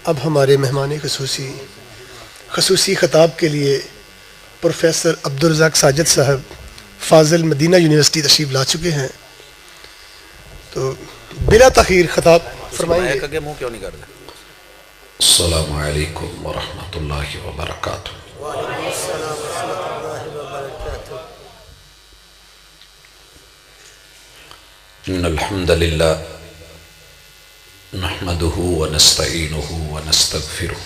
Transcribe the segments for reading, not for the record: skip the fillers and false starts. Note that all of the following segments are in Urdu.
اب ہمارے مہمان خصوصی خطاب کے لیے پروفیسر عبدالرزاق ساجد صاحب فاضل مدینہ یونیورسٹی تشریف لا چکے ہیں، تو بلا تاخیر خطاب فرمائیں گے۔ منہ کیوں نہیں کر رہے؟ السلام علیکم ورحمۃ اللہ وبرکاتہ۔ ان الحمد للہ نحمده ونستعینه ونستغفره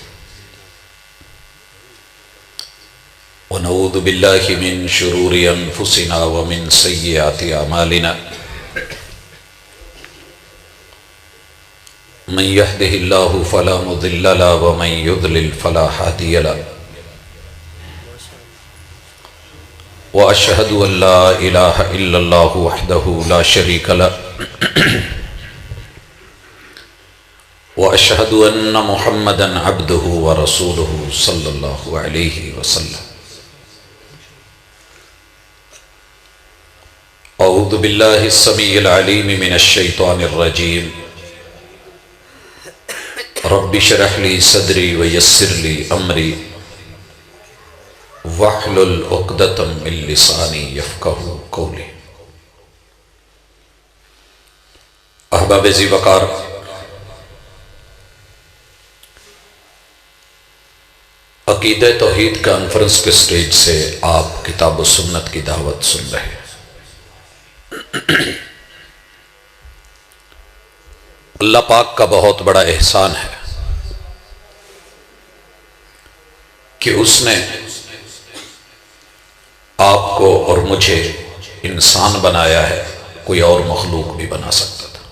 ونعوذ باللہ من شرور انفسنا ومن سیئات اعمالنا من يهده الله فلا مضل له ومن يضلل فلا هادي له واشهد ان لا اله الا الله وحده لا شريك له واشهد ان محمدا عبده ورسوله صلى الله عليه وسلم۔ اعوذ باللہ السمیع العلیم من الشیطان الرجیم، رب اشرح لی صدری ویسر لی امری واحلل عقدۃ من لسانی یفقہوا قولی۔ احباب ذی وقار، عقیدہ توحید کانفرنس کے سٹیج سے آپ کتاب و سنت کی دعوت سن رہے ہیں۔ اللہ پاک کا بہت بڑا احسان ہے کہ اس نے آپ کو اور مجھے انسان بنایا ہے، کوئی اور مخلوق بھی بنا سکتا تھا۔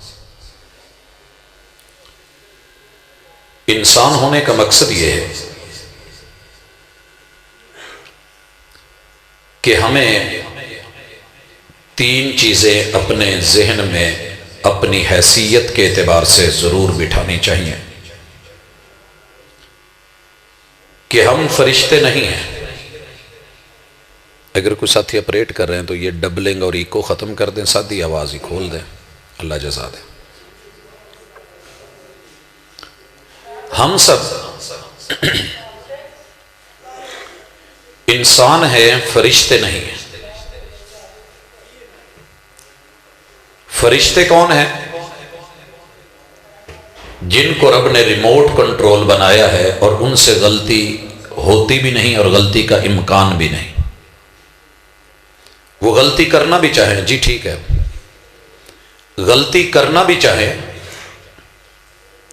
انسان ہونے کا مقصد یہ ہے کہ ہمیں تین چیزیں اپنے ذہن میں اپنی حیثیت کے اعتبار سے ضرور بٹھانی چاہیے کہ ہم فرشتے نہیں ہیں۔ اگر کوئی ساتھی اپریٹ کر رہے ہیں تو یہ ڈبلنگ اور ایکو ختم کر دیں، ساتھی آواز ہی کھول دیں، اللہ جزا دے۔ ہم سب انسان ہیں، فرشتے نہیں ہیں۔ فرشتے کون ہیں؟ جن کو رب نے ریموٹ کنٹرول بنایا ہے اور ان سے غلطی ہوتی بھی نہیں اور غلطی کا امکان بھی نہیں۔ وہ غلطی کرنا بھی چاہیں، جی ٹھیک ہے، غلطی کرنا بھی چاہیں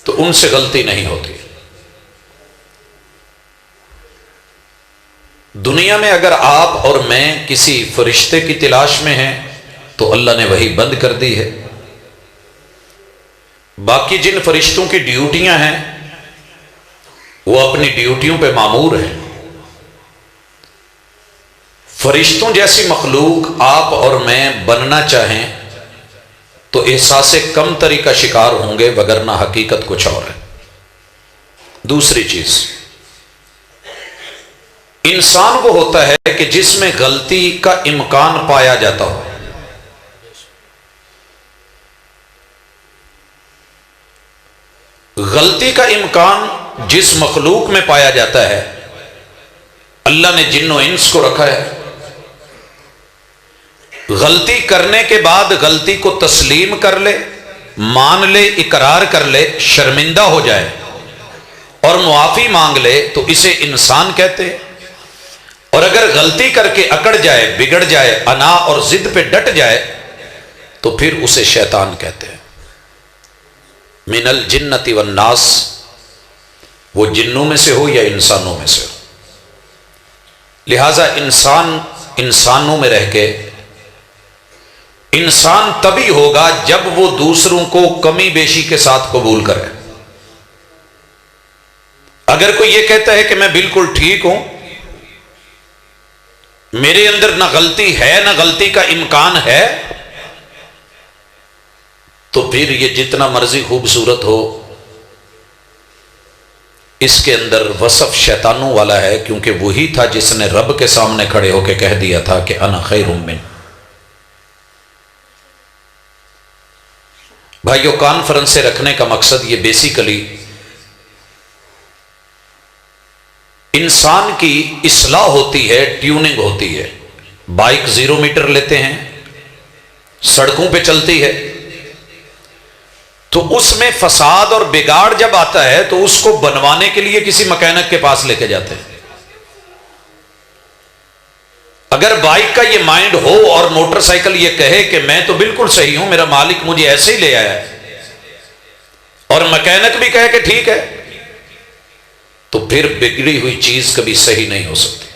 تو ان سے غلطی نہیں ہوتی۔ دنیا میں اگر آپ اور میں کسی فرشتے کی تلاش میں ہیں تو اللہ نے وہی بند کر دی ہے۔ باقی جن فرشتوں کی ڈیوٹیاں ہیں وہ اپنی ڈیوٹیوں پہ مامور ہیں۔ فرشتوں جیسی مخلوق آپ اور میں بننا چاہیں تو احساس کم تری کا شکار ہوں گے، وگرنہ حقیقت کچھ اور ہے۔ دوسری چیز، انسان وہ ہوتا ہے کہ جس میں غلطی کا امکان پایا جاتا ہو۔ غلطی کا امکان جس مخلوق میں پایا جاتا ہے، اللہ نے جن و انس کو رکھا ہے۔ غلطی کرنے کے بعد غلطی کو تسلیم کر لے، مان لے، اقرار کر لے، شرمندہ ہو جائے اور معافی مانگ لے تو اسے انسان کہتے ہیں۔ اور اگر غلطی کر کے اکڑ جائے، بگڑ جائے، انا اور ضد پہ ڈٹ جائے تو پھر اسے شیطان کہتے ہیں۔ من الجنت والناس، وہ جنوں میں سے ہو یا انسانوں میں سے ہو۔ لہذا انسانوں میں رہ کے انسان تبھی ہوگا جب وہ دوسروں کو کمی بیشی کے ساتھ قبول کرے۔ اگر کوئی یہ کہتا ہے کہ میں بالکل ٹھیک ہوں، میرے اندر نہ غلطی ہے نہ غلطی کا امکان ہے، تو پھر یہ جتنا مرضی خوبصورت ہو، اس کے اندر وصف شیطانوں والا ہے، کیونکہ وہی تھا جس نے رب کے سامنے کھڑے ہو کے کہہ دیا تھا کہ انا خیر من۔ بھائیو، کانفرنس سے رکھنے کا مقصد یہ بیسیکلی انسان کی اصلاح ہوتی ہے، ٹیوننگ ہوتی ہے. بائک 0 میٹر لیتے ہیں، سڑکوں پہ چلتی ہے، تو اس میں فساد اور بگاڑ جب آتا ہے تو اس کو بنوانے کے لیے کسی مکینک کے پاس لے کے جاتے ہیں. اگر بائک کا یہ مائنڈ ہو اور موٹر سائیکل یہ کہے کہ میں تو بالکل صحیح ہوں، میرا مالک مجھے ایسے ہی لے آیا ہے، اور مکینک بھی کہے کہ ٹھیک ہے، تو پھر بگڑی ہوئی چیز کبھی صحیح نہیں ہو سکتی.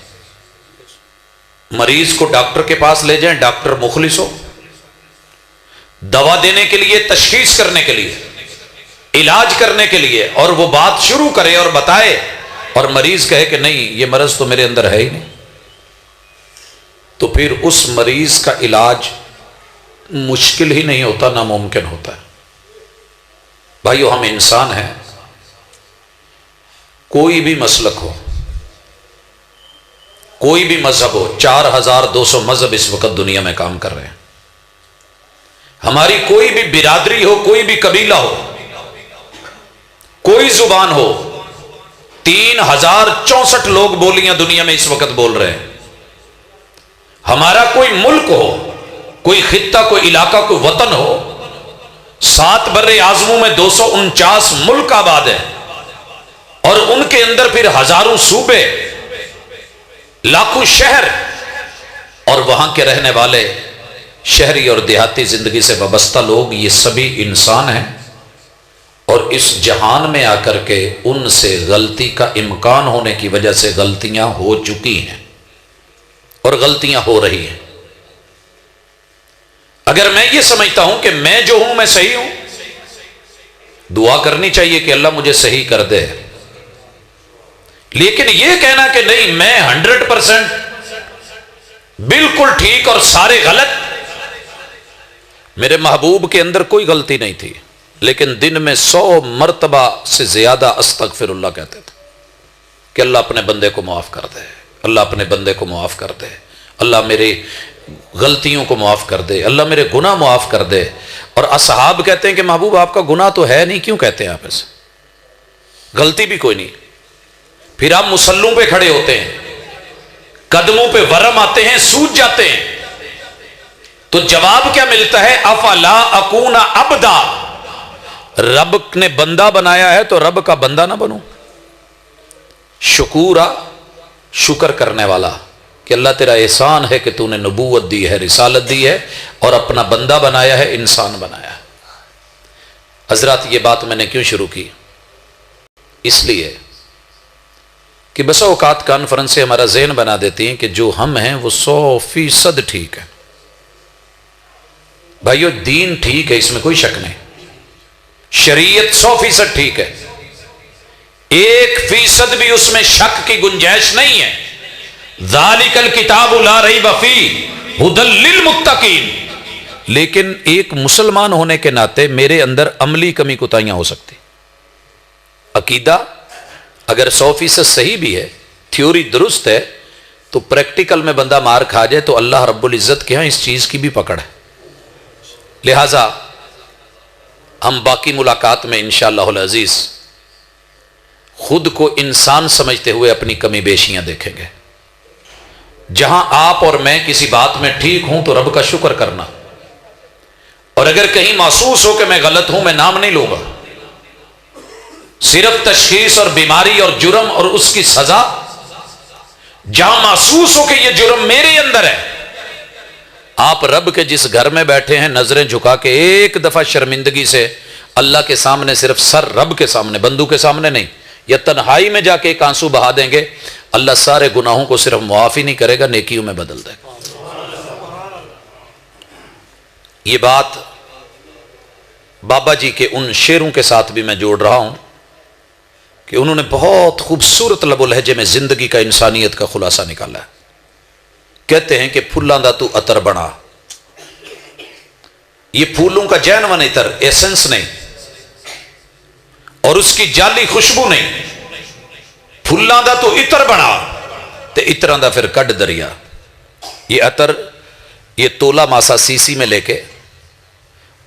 مریض کو ڈاکٹر کے پاس لے جائیں، ڈاکٹر مخلص ہو، دوا دینے کے لیے، تشخیص کرنے کے لیے، علاج کرنے کے لیے، اور وہ بات شروع کرے اور بتائے، اور مریض کہے کہ نہیں یہ مرض تو میرے اندر ہے ہی نہیں، تو پھر اس مریض کا علاج مشکل ہی نہیں ہوتا، ناممکن ہوتا ہے. بھائیو، ہم انسان ہیں، کوئی بھی مسلک ہو، کوئی بھی مذہب ہو، 4200 مذہب اس وقت دنیا میں کام کر رہے ہیں. ہماری کوئی بھی برادری ہو، کوئی بھی قبیلہ ہو، کوئی زبان ہو، 3064 لوگ بولیاں دنیا میں اس وقت بول رہے ہیں. ہمارا کوئی ملک ہو، کوئی خطہ، کوئی علاقہ، کوئی وطن ہو، 7 بر اعظموں میں 249 ملک آباد ہیں، اور ان کے اندر پھر ہزاروں صوبے، لاکھوں شہر، اور وہاں کے رہنے والے شہری اور دیہاتی زندگی سے وابستہ لوگ، یہ سبھی انسان ہیں. اور اس جہان میں آ کر کے ان سے غلطی کا امکان ہونے کی وجہ سے غلطیاں ہو چکی ہیں اور غلطیاں ہو رہی ہیں. اگر میں یہ سمجھتا ہوں کہ میں جو ہوں میں صحیح ہوں، دعا کرنی چاہیے کہ اللہ مجھے صحیح کر دے. لیکن یہ کہنا کہ نہیں میں 100% بالکل ٹھیک اور سارے غلط، میرے محبوب کے اندر کوئی غلطی نہیں تھی، لیکن دن میں 100 مرتبہ سے زیادہ استغفر اللہ کہتے تھے کہ اللہ اپنے بندے کو معاف کر دے، اللہ اپنے بندے کو معاف کر دے، اللہ میری غلطیوں کو معاف کر دے، اللہ میرے گناہ معاف کر دے. اور اصحاب کہتے ہیں کہ محبوب آپ کا گناہ تو ہے نہیں، کیوں کہتے ہیں آپ ایسے؟ غلطی بھی کوئی نہیں. پھر آپ مسلوں پہ کھڑے ہوتے ہیں، قدموں پہ ورم آتے ہیں، سوج جاتے ہیں، تو جواب کیا ملتا ہے؟ افلا اکون عبدا، رب نے بندہ بنایا ہے تو رب کا بندہ نہ بنوں. شکورا، شکر کرنے والا کہ اللہ تیرا احسان ہے کہ تو نے نبوت دی ہے، رسالت دی ہے، اور اپنا بندہ بنایا ہے، انسان بنایا ہے. حضرات، یہ بات میں نے کیوں شروع کی؟ اس لیے کہ بسا اوقات کانفرنس سے ہمارا ذہن بنا دیتی ہیں کہ جو ہم ہیں وہ 100% ٹھیک ہے. بھائیو، دین ٹھیک ہے، اس میں کوئی شک نہیں، شریعت 100% ٹھیک ہے، 1% بھی اس میں شک کی گنجائش نہیں ہے. ذالک الکتاب لا ریب فیہ ھدی للمتقین. لیکن ایک مسلمان ہونے کے ناطے میرے اندر عملی کمی کوتاہیاں ہو سکتی. عقیدہ اگر 100% صحیح بھی ہے، تھیوری درست ہے، تو پریکٹیکل میں بندہ مار کھا جائے تو اللہ رب العزت کے ہاں اس چیز کی بھی پکڑ ہے. لہذا ہم باقی ملاقات میں انشاءاللہ العزیز خود کو انسان سمجھتے ہوئے اپنی کمی بیشیاں دیکھیں گے. جہاں آپ اور میں کسی بات میں ٹھیک ہوں تو رب کا شکر کرنا، اور اگر کہیں محسوس ہو کہ میں غلط ہوں، میں نام نہیں لوں گا، صرف تشخیص اور بیماری اور جرم اور اس کی سزا. جہاں محسوس ہو کہ یہ جرم میرے اندر ہے، آپ رب کے جس گھر میں بیٹھے ہیں نظریں جھکا کے ایک دفعہ شرمندگی سے اللہ کے سامنے، صرف سر رب کے سامنے، بندوں کے سامنے نہیں، یا تنہائی میں جا کے ایک آنسو بہا دیں گے، اللہ سارے گناہوں کو صرف معاف ہی نہیں کرے گا، نیکیوں میں بدل دے گا. یہ بات بابا جی کے ان شعروں کے ساتھ بھی میں جوڑ رہا ہوں کہ انہوں نے بہت خوبصورت لب و لہجے میں زندگی کا، انسانیت کا خلاصہ نکالا ہے. کہتے ہیں کہ پھلاں دا تو عطر بنا. یہ پھولوں کا جینون عطر، ایسنس نہیں، اور اس کی جعلی خوشبو نہیں. پھلاں دا تو عطر بنا تے عطراں دا پھر کڈ دریا. یہ عطر، یہ تولا ماسا سیسی میں لے کے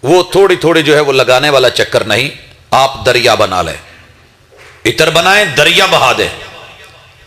وہ تھوڑی تھوڑی جو ہے وہ لگانے والا چکر نہیں، آپ دریا بنا لیں، عطر بنائیں، دریا بہا دیں.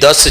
10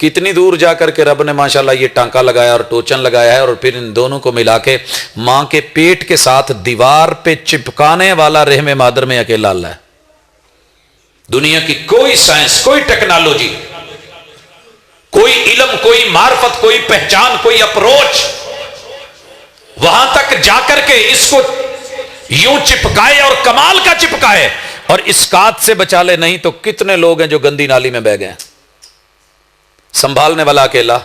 کتنی دور جا کر کے رب نے ماشاءاللہ یہ ٹانکا لگایا اور ٹوچن لگایا ہے، اور پھر ان دونوں کو ملا کے ماں کے پیٹ کے ساتھ دیوار پہ چپکانے والا رحم مادر میں اکیلا اللہ ہے۔ دنیا کی کوئی سائنس، کوئی ٹیکنالوجی، کوئی علم، کوئی معرفت، کوئی پہچان، کوئی اپروچ وہاں تک جا کر کے اس کو یوں چپکائے اور کمال کا چپکائے اور اسقاط سے بچا لے نہیں تو کتنے لوگ ہیں جو گندی نالی میں بہ گئے ہیں۔ سنبھالنے والا اکیلا،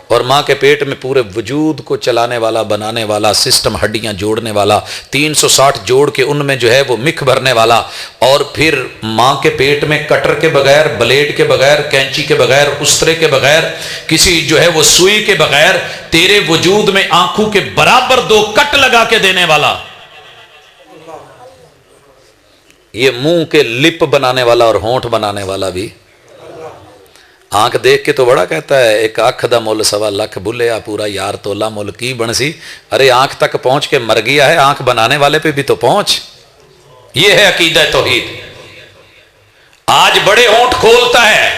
اور ماں کے پیٹ میں پورے وجود کو چلانے والا، بنانے والا، سسٹم ہڈیاں جوڑنے والا، 360 جوڑ کے ان میں جو ہے وہ مکھ بھرنے والا، اور پھر ماں کے پیٹ میں کٹر کے بغیر، بلیڈ کے بغیر، کینچی کے بغیر، استرے کے بغیر، کسی جو ہے وہ سوئی کے بغیر تیرے وجود میں آنکھوں کے برابر 2 کٹ لگا کے دینے والا، یہ منہ کے لپ بنانے والا اور ہونٹ بنانے والا بھی۔ آنکھ دیکھ کے تو بڑا کہتا ہے ایک آنکھ دا مول 1.25 لاکھ بھولیا پورا یار تولا مول کی بنسی، ارے آنکھ تک پہنچ کے مر گیا ہے، آنکھ بنانے والے پہ بھی تو پہنچ۔ یہ ہے عقیدہ توحید۔ آج بڑے ہونٹ کھولتا ہے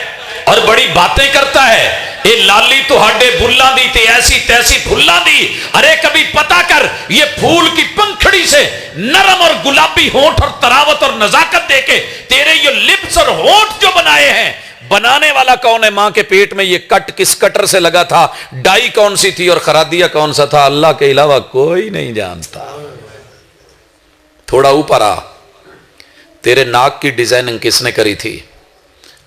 اور بڑی باتیں کرتا ہے، اے لالی تو ہڈے بھلا دی تے ایسی تیسی پھلا دی، ارے کبھی پتا کر یہ پھول کی پنکھڑی سے نرم اور گلابی ہونٹ اور تراوت اور نزاکت دے کے تیرے یہ لپس اور ہونٹ جو بنائے ہیں، بنانے والا کون ہے؟ ماں کے پیٹ میں یہ کٹ کس کٹر سے لگا تھا، ڈائی کون سی تھی اور خرادیہ کون سا تھا، اللہ کے علاوہ کوئی نہیں جانتا۔ تھوڑا اوپر آ، تیرے ناک کی ڈیزائننگ کس نے کری تھی،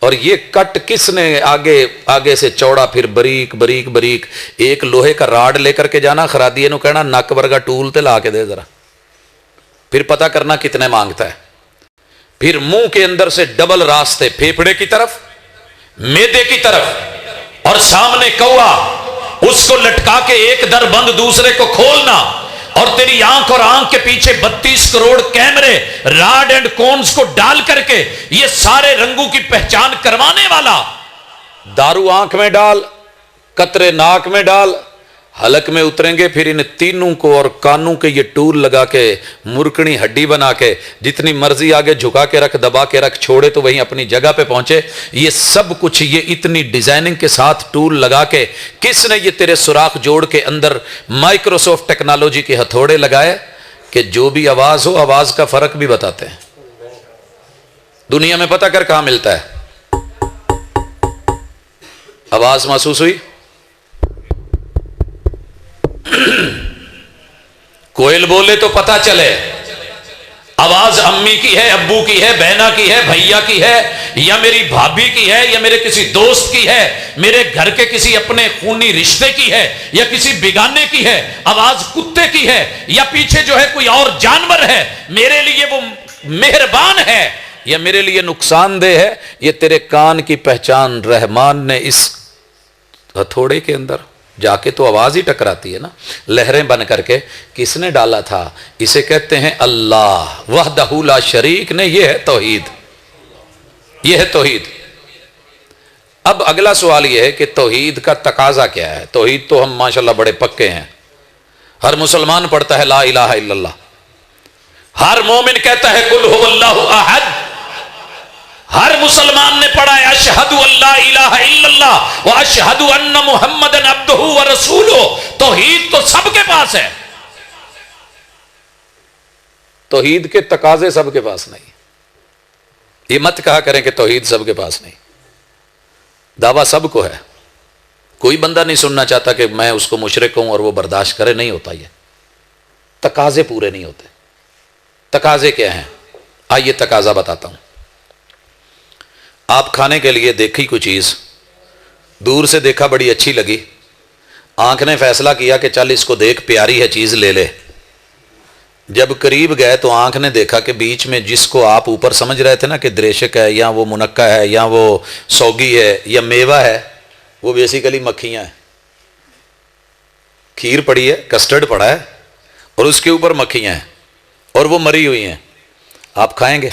اور یہ کٹ کس نے آگے سے چوڑا پھر بریک بریک بریک، ایک لوہے کا راڈ لے کر کے جانا، خرادیے نو کہنا نک ورگا ٹول تے لا کے دے ذرا، پھر پتا کرنا کتنے مانگتا ہے۔ پھر منہ کے اندر سے ڈبل راستے، پھیپھڑے کی طرف، میدے کی طرف، اور سامنے کوا، اس کو لٹکا کے ایک در بند دوسرے کو کھولنا، اور تیری آنکھ اور آنکھ کے پیچھے 32 کروڑ کیمرے راڈ اینڈ کونز کو ڈال کر کے یہ سارے رنگوں کی پہچان کروانے والا، دارو آنکھ میں ڈال، قطرے ناک میں ڈال، حلق میں اتریں گے، پھر ان تینوں کو اور کانوں کے یہ ٹول لگا کے مرکنی ہڈی بنا کے جتنی مرضی آگے جھکا کے رکھ، دبا کے رکھ، چھوڑے تو وہیں اپنی جگہ پہ پہنچے۔ یہ سب کچھ یہ اتنی ڈیزائننگ کے ساتھ ٹول لگا کے کس نے یہ تیرے سوراخ جوڑ کے اندر مائکروسافٹ ٹیکنالوجی کے ہتھوڑے لگائے کہ جو بھی آواز ہو آواز کا فرق بھی بتاتے ہیں۔ دنیا میں پتہ کر کہاں ملتا ہے؟ آواز محسوس ہوئی؟ کوئل بولے تو پتا چلے، آواز امی کی ہے، ابو کی ہے، بہنا کی ہے، بھیا کی ہے، یا میری بھابھی کی ہے، یا میرے کسی دوست کی ہے، میرے گھر کے کسی اپنے خونی رشتے کی ہے، یا کسی بیگانے کی ہے، آواز کتے کی ہے، یا پیچھے جو ہے کوئی اور جانور ہے، میرے لیے وہ مہربان ہے یا میرے لیے نقصان دہ ہے، یہ تیرے کان کی پہچان رحمان نے اس ہتھوڑے کے اندر جا کے تو آواز ہی ٹکراتی ہے نا، لہریں بن کر کے کس نے ڈالا تھا؟ اسے کہتے ہیں اللہ وحدہ لا شریک نے۔ یہ ہے توحید، یہ ہے توحید۔ اب اگلا سوال یہ ہے کہ توحید کا تقاضا کیا ہے؟ توحید تو ہم ماشاءاللہ بڑے پکے ہیں، ہر مسلمان پڑھتا ہے لا الہ الا اللہ، ہر مومن کہتا ہے قل هو اللہ احد، ہر مسلمان نے پڑھا ہے اشہدو اللہ الہ الا اللہ واشہدو ان محمدن عبدہ ورسولہ۔ توحید تو سب کے پاس ہے، توحید کے تقاضے سب کے پاس نہیں۔ یہ مت کہا کریں کہ توحید سب کے پاس نہیں، دعویٰ سب کو ہے۔ کوئی بندہ نہیں سننا چاہتا کہ میں اس کو مشرک ہوں اور وہ برداشت کرے، نہیں ہوتا۔ یہ تقاضے پورے نہیں ہوتے۔ تقاضے کیا ہیں؟ آئیے تقاضا بتاتا ہوں۔ آپ کھانے کے لیے دیکھی کوئی چیز، دور سے دیکھا بڑی اچھی لگی، آنکھ نے فیصلہ کیا کہ چل اس کو دیکھ پیاری ہے چیز لے لے، جب قریب گئے تو آنکھ نے دیکھا کہ بیچ میں جس کو آپ اوپر سمجھ رہے تھے نا کہ دریشک ہے یا وہ منقع ہے یا وہ سوگی ہے یا میوہ ہے، وہ بیسیکلی مکھیاں ہیں۔ کھیر پڑی ہے، کسٹرڈ پڑا ہے اور اس کے اوپر مکھیاں ہیں اور وہ مری ہوئی ہیں، آپ کھائیں گے؟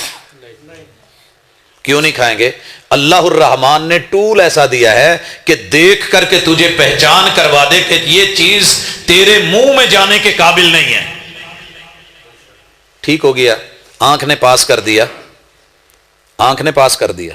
کیوں نہیں کھائیں گے؟ اللہ الرحمن نے ٹول ایسا دیا ہے کہ دیکھ کر کے تجھے پہچان کروا دے کہ یہ چیز تیرے منہ میں جانے کے قابل نہیں ہے۔ ٹھیک ہو گیا، آنکھ نے پاس کر دیا، آنکھ نے پاس کر دیا۔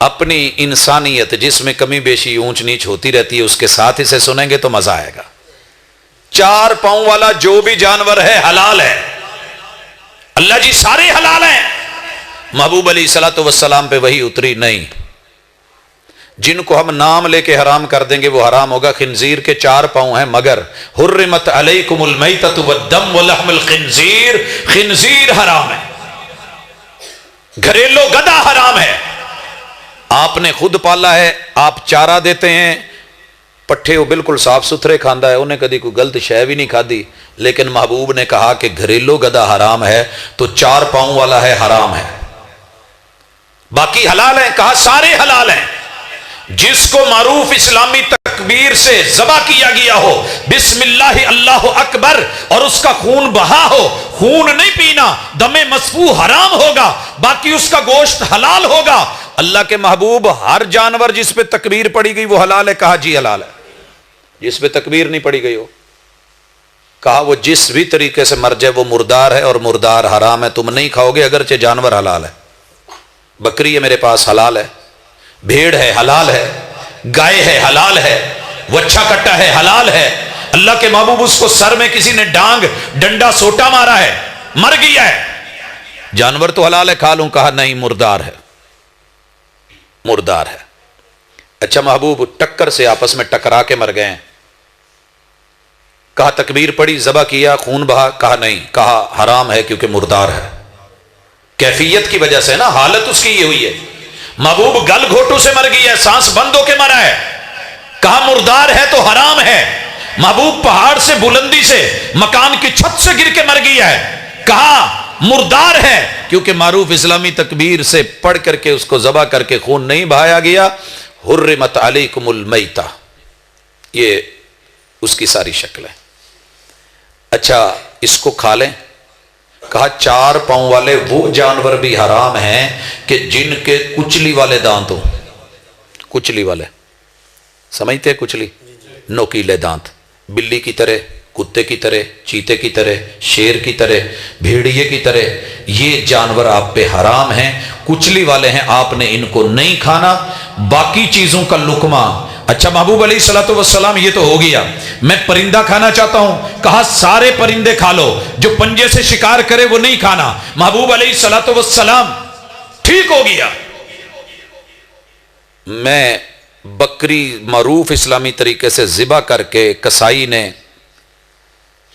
اپنی انسانیت جس میں کمی بیشی اونچ نیچ ہوتی رہتی ہے اس کے ساتھ اسے سنیں گے تو مزہ آئے گا. 4 پاؤں والا جو بھی جانور ہے حلال ہے. اللہ جی سارے حلال ہیں. محبوب علیہ الصلوۃ والسلام پہ وہی اتری نہیں. جن کو ہم نام لے کے حرام کر دیں گے وہ حرام ہوگا. خنزیر کے 4 پاؤں ہیں مگر حرمت علیکم المیتۃ والدم ولحم الخنزیر، خنزیر حرام ہے. گھریلو گدھا حرام ہے. آپ نے خود پالا ہے، آپ چارہ دیتے ہیں، پٹھے وہ بالکل صاف ستھرے کھاندا ہے، انہیں کدی کوئی غلط شے بھی نہیں کھادی. لیکن محبوب نے کہا کہ گھریلو گدھا حرام ہے تو 4 پاؤں والا ہے حرام ہے. باقی حلال ہیں. کہا سارے حلال ہیں. جس کو معروف اسلامی تکبیر سے ذبح کیا گیا ہو، بسم اللہ اللہ اکبر، اور اس کا خون بہا ہو، خون نہیں پینا، دم مسفوح حرام ہوگا، باقی اس کا گوشت حلال ہوگا. اللہ کے محبوب ہر جانور جس پہ تکبیر پڑی گئی وہ حلال ہے. کہا جی حلال ہے. جس پہ تکبیر نہیں پڑی گئی ہو، کہا وہ جس بھی طریقے سے مر جائے وہ مردار ہے، اور مردار حرام ہے. تم نہیں کھاؤ گے اگرچہ جانور حلال ہے. بکری ہے میرے پاس حلال ہے، بھیڑ ہے حلال ہے، گائے ہے حلال ہے، وچھا کٹا ہے حلال ہے. اللہ کے محبوب اس کو سر میں کسی نے ڈانگ ڈنڈا سوٹا مارا ہے، مر گیا ہے، جانور تو حلال ہے کھا لوں. کہا نہیں، مردار ہے، مردار ہے. اچھا محبوب ٹکر سے آپس میں ٹکرا کے مر گئے ہیں. کہا تکبیر پڑی، ذبح کیا، خون بہا. کہا نہیں، کہا حرام ہے کیونکہ مردار ہے. کیفیت کی وجہ سے نا، حالت اس کی یہ ہوئی ہے. محبوب گل گھوٹو سے مر گئی ہے، سانس بند ہو کے مرا ہے. کہا مردار ہے تو حرام ہے. محبوب پہاڑ سے، بلندی سے، مکان کی چھت سے گر کے مر گیا ہے. کہا مردار ہے کیونکہ معروف اسلامی تکبیر سے پڑھ کر کے اس کو ذبح کر کے خون نہیں بہایا گیا. حرمت علیکم المیتہ، یہ اس کی ساری شکل ہے. اچھا اس کو کھا لیں. کہا 4 پاؤں والے وہ جانور بھی حرام ہیں کہ جن کے کچلی والے دانت ہوں. کچلی والے سمجھتے ہیں؟ کچلی نوکیلے دانت، بلی کی طرح، کتے کی طرح، چیتے کی طرح، شیر کی طرح، بھیڑیے کی طرح، یہ جانور آپ پہ حرام ہیں. کچلی والے ہیں، آپ نے ان کو نہیں کھانا. باقی چیزوں کا لقمہ. اچھا محبوب علیہ الصلوۃ والسلام یہ تو ہو گیا، میں پرندہ کھانا چاہتا ہوں. کہا سارے پرندے کھا لو، جو پنجے سے شکار کرے وہ نہیں کھانا. محبوب علیہ الصلوۃ والسلام ٹھیک ہو گیا. میں بکری معروف اسلامی طریقے سے ذبح کر کے کسائی نے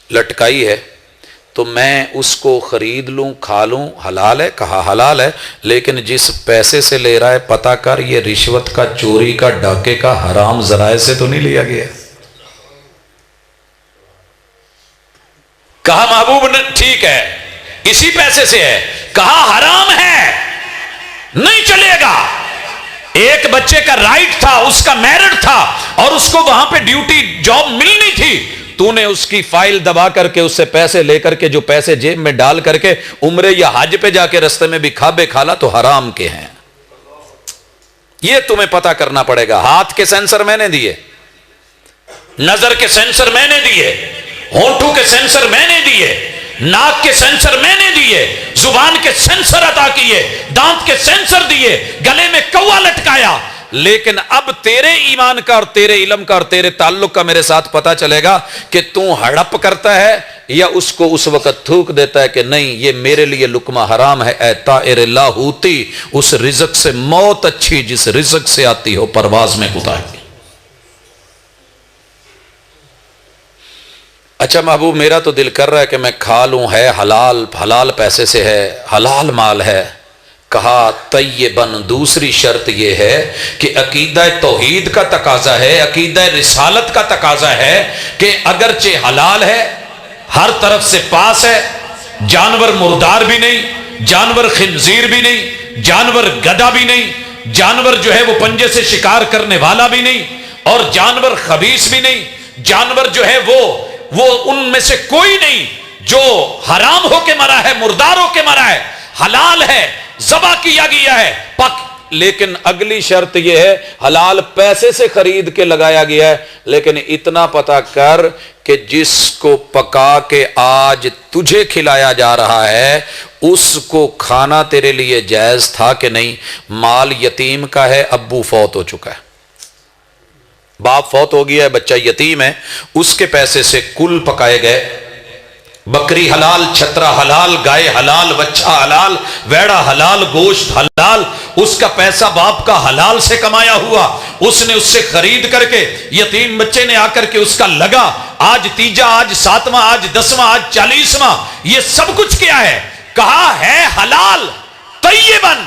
لٹکائی ہے تو میں اس کو خرید لوں، کھا لوں، حلال ہے؟ کہا حلال ہے، لیکن جس پیسے سے لے رہا ہے پتہ کر یہ رشوت کا، چوری کا، ڈاکے کا، حرام ذرائع سے تو نہیں لیا گیا. کہا محبوب نے ٹھیک ہے، اسی پیسے سے ہے. کہا حرام ہے، نہیں چلے گا. ایک بچے کا رائٹ تھا، اس کا میرٹ تھا، اور اس کو وہاں پہ ڈیوٹی جاب ملنی تھی. تو نے اس کی فائل دبا کر کے اس سے پیسے لے کر کے، جو پیسے جیب میں ڈال کر کے عمرے یا حج پہ جا کے رستے میں بھی کھابے کھالا تو حرام کے ہیں. یہ تمہیں پتہ کرنا پڑے گا. ہاتھ کے سینسر میں نے دیے، نظر کے سینسر میں نے دیے، ہونٹوں کے سینسر میں نے دیے، ناک کے سینسر میں نے دیے، زبان کے سینسر عطا کیے، دانت کے سینسر دیے، گلے میں کوا لٹکایا. لیکن اب تیرے ایمان کا اور تیرے علم کا اور تیرے تعلق کا میرے ساتھ پتہ چلے گا کہ تو ہڑپ کرتا ہے یا اس کو اس وقت تھوک دیتا ہے کہ نہیں یہ میرے لیے لقمہ حرام ہے. اے طائر لاہوتی، اس رزق سے موت اچھی جس رزق سے آتی ہو پرواز میں کوتاہی. اچھا محبوب میرا تو دل کر رہا ہے کہ میں کھا لوں، ہے حلال، حلال پیسے سے ہے، حلال مال ہے. کہا طیباً، دوسری شرط یہ ہے کہ عقیدہ توحید کا تقاضا ہے، عقیدہ رسالت کا تقاضا ہے کہ اگرچہ حلال ہے، ہر طرف سے پاس ہے، جانور مردار بھی نہیں، جانور خنزیر بھی نہیں، جانور گدھا بھی نہیں، جانور جو ہے وہ پنجے سے شکار کرنے والا بھی نہیں، اور جانور خبیث بھی نہیں، جانور جو ہے وہ ان میں سے کوئی نہیں جو حرام ہو کے مرا ہے، مردار ہو کے مرا ہے، حلال ہے، ذبح کیا گیا ہے، پاک. لیکن اگلی شرط یہ ہے حلال پیسے سے خرید کے لگایا گیا ہے. لیکن اتنا پتہ کر کہ جس کو پکا کے آج تجھے کھلایا جا رہا ہے اس کو کھانا تیرے لیے جائز تھا کہ نہیں؟ مال یتیم کا ہے، ابو فوت ہو چکا ہے، باپ فوت ہو گیا ہے، بچہ یتیم ہے، اس کے پیسے سے کل پکائے گئے، بکری حلال، چھترا حلال، گائے حلال، بچہ حلال، ویڑا حلال، گوشت حلال، اس کا پیسہ باپ کا حلال سے کمایا ہوا، اس نے اس سے خرید کر کے یتیم بچے نے آ کر کے اس کا لگا، آج تیجا، آج ساتواں، آج 10واں، آج 40واں، یہ سب کچھ کیا ہے؟ کہا ہے حلال طیباً،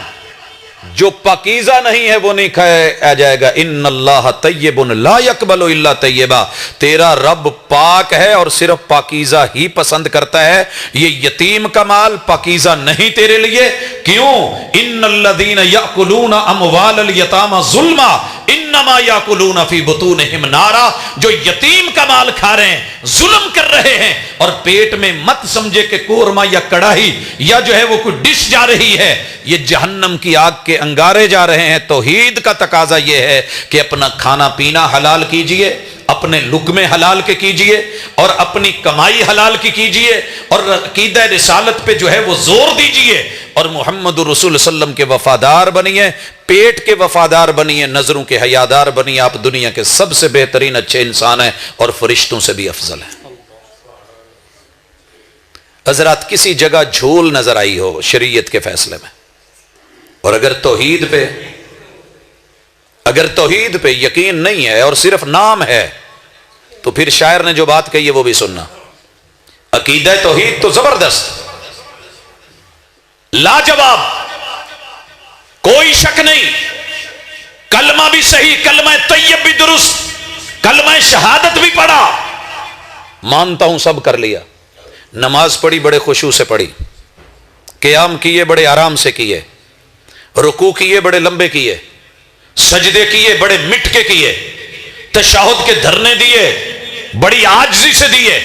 جو پاکیزہ نہیں ہے وہ نہیں کھایا جائے گا۔ ان اللہ طیب لا یقبل الا طیبا، تیرا رب پاک ہے اور صرف پاکیزہ ہی پسند کرتا ہے، یہ یتیم کا مال پاکیزہ نہیں تیرے لیے۔ کیوں؟ ان الذین یاکلون اموال الیتامی ظلما انما یاکلون فی بطونہم نارا، جو یتیم کا مال کھا رہے ہیں، ظلم کر رہے ہیں، اور پیٹ میں مت سمجھے کہ قورمہ یا کڑاہی یا جو ہے وہ کوئی ڈش جا رہی ہے، یہ جہنم کی آگ کے انگارے جا رہے ہیں۔ توحید کا تقاضا یہ ہے کہ اپنا کھانا پینا حلال کیجئے، اپنے لقمے حلال کے کیجئے، اور اپنی کمائی حلال کی کیجئے، اور عقیدہ رسالت پہ جو ہے وہ زور دیجئے، اور محمد رسول صلی اللہ علیہ وسلم کے وفادار بنیے، پیٹ کے وفادار بنیے، نظروں کے حیادار بنیے۔ آپ دنیا کے سب سے بہترین اچھے انسان ہیں اور فرشتوں سے بھی افضل ہیں۔ حضرات، کسی جگہ جھول نظر آئی ہو شریعت کے فیصلے میں، اور اگر توحید پہ یقین نہیں ہے اور صرف نام ہے، تو پھر شاعر نے جو بات کہی ہے وہ بھی سننا۔ عقیدہ توحید تو زبردست، لاجواب، کوئی شک نہیں، کلمہ بھی صحیح، کلمہ طیب بھی درست، کلمہ شہادت بھی پڑھا، مانتا ہوں سب کر لیا، نماز پڑھی بڑے خشوع سے پڑھی، قیام کیے بڑے آرام سے کیے، رکوع کیے بڑے لمبے کیے، سجدے کیے بڑے مٹ کے کیے، تشہد کے دھرنے دیے بڑی عاجزی سے دیے،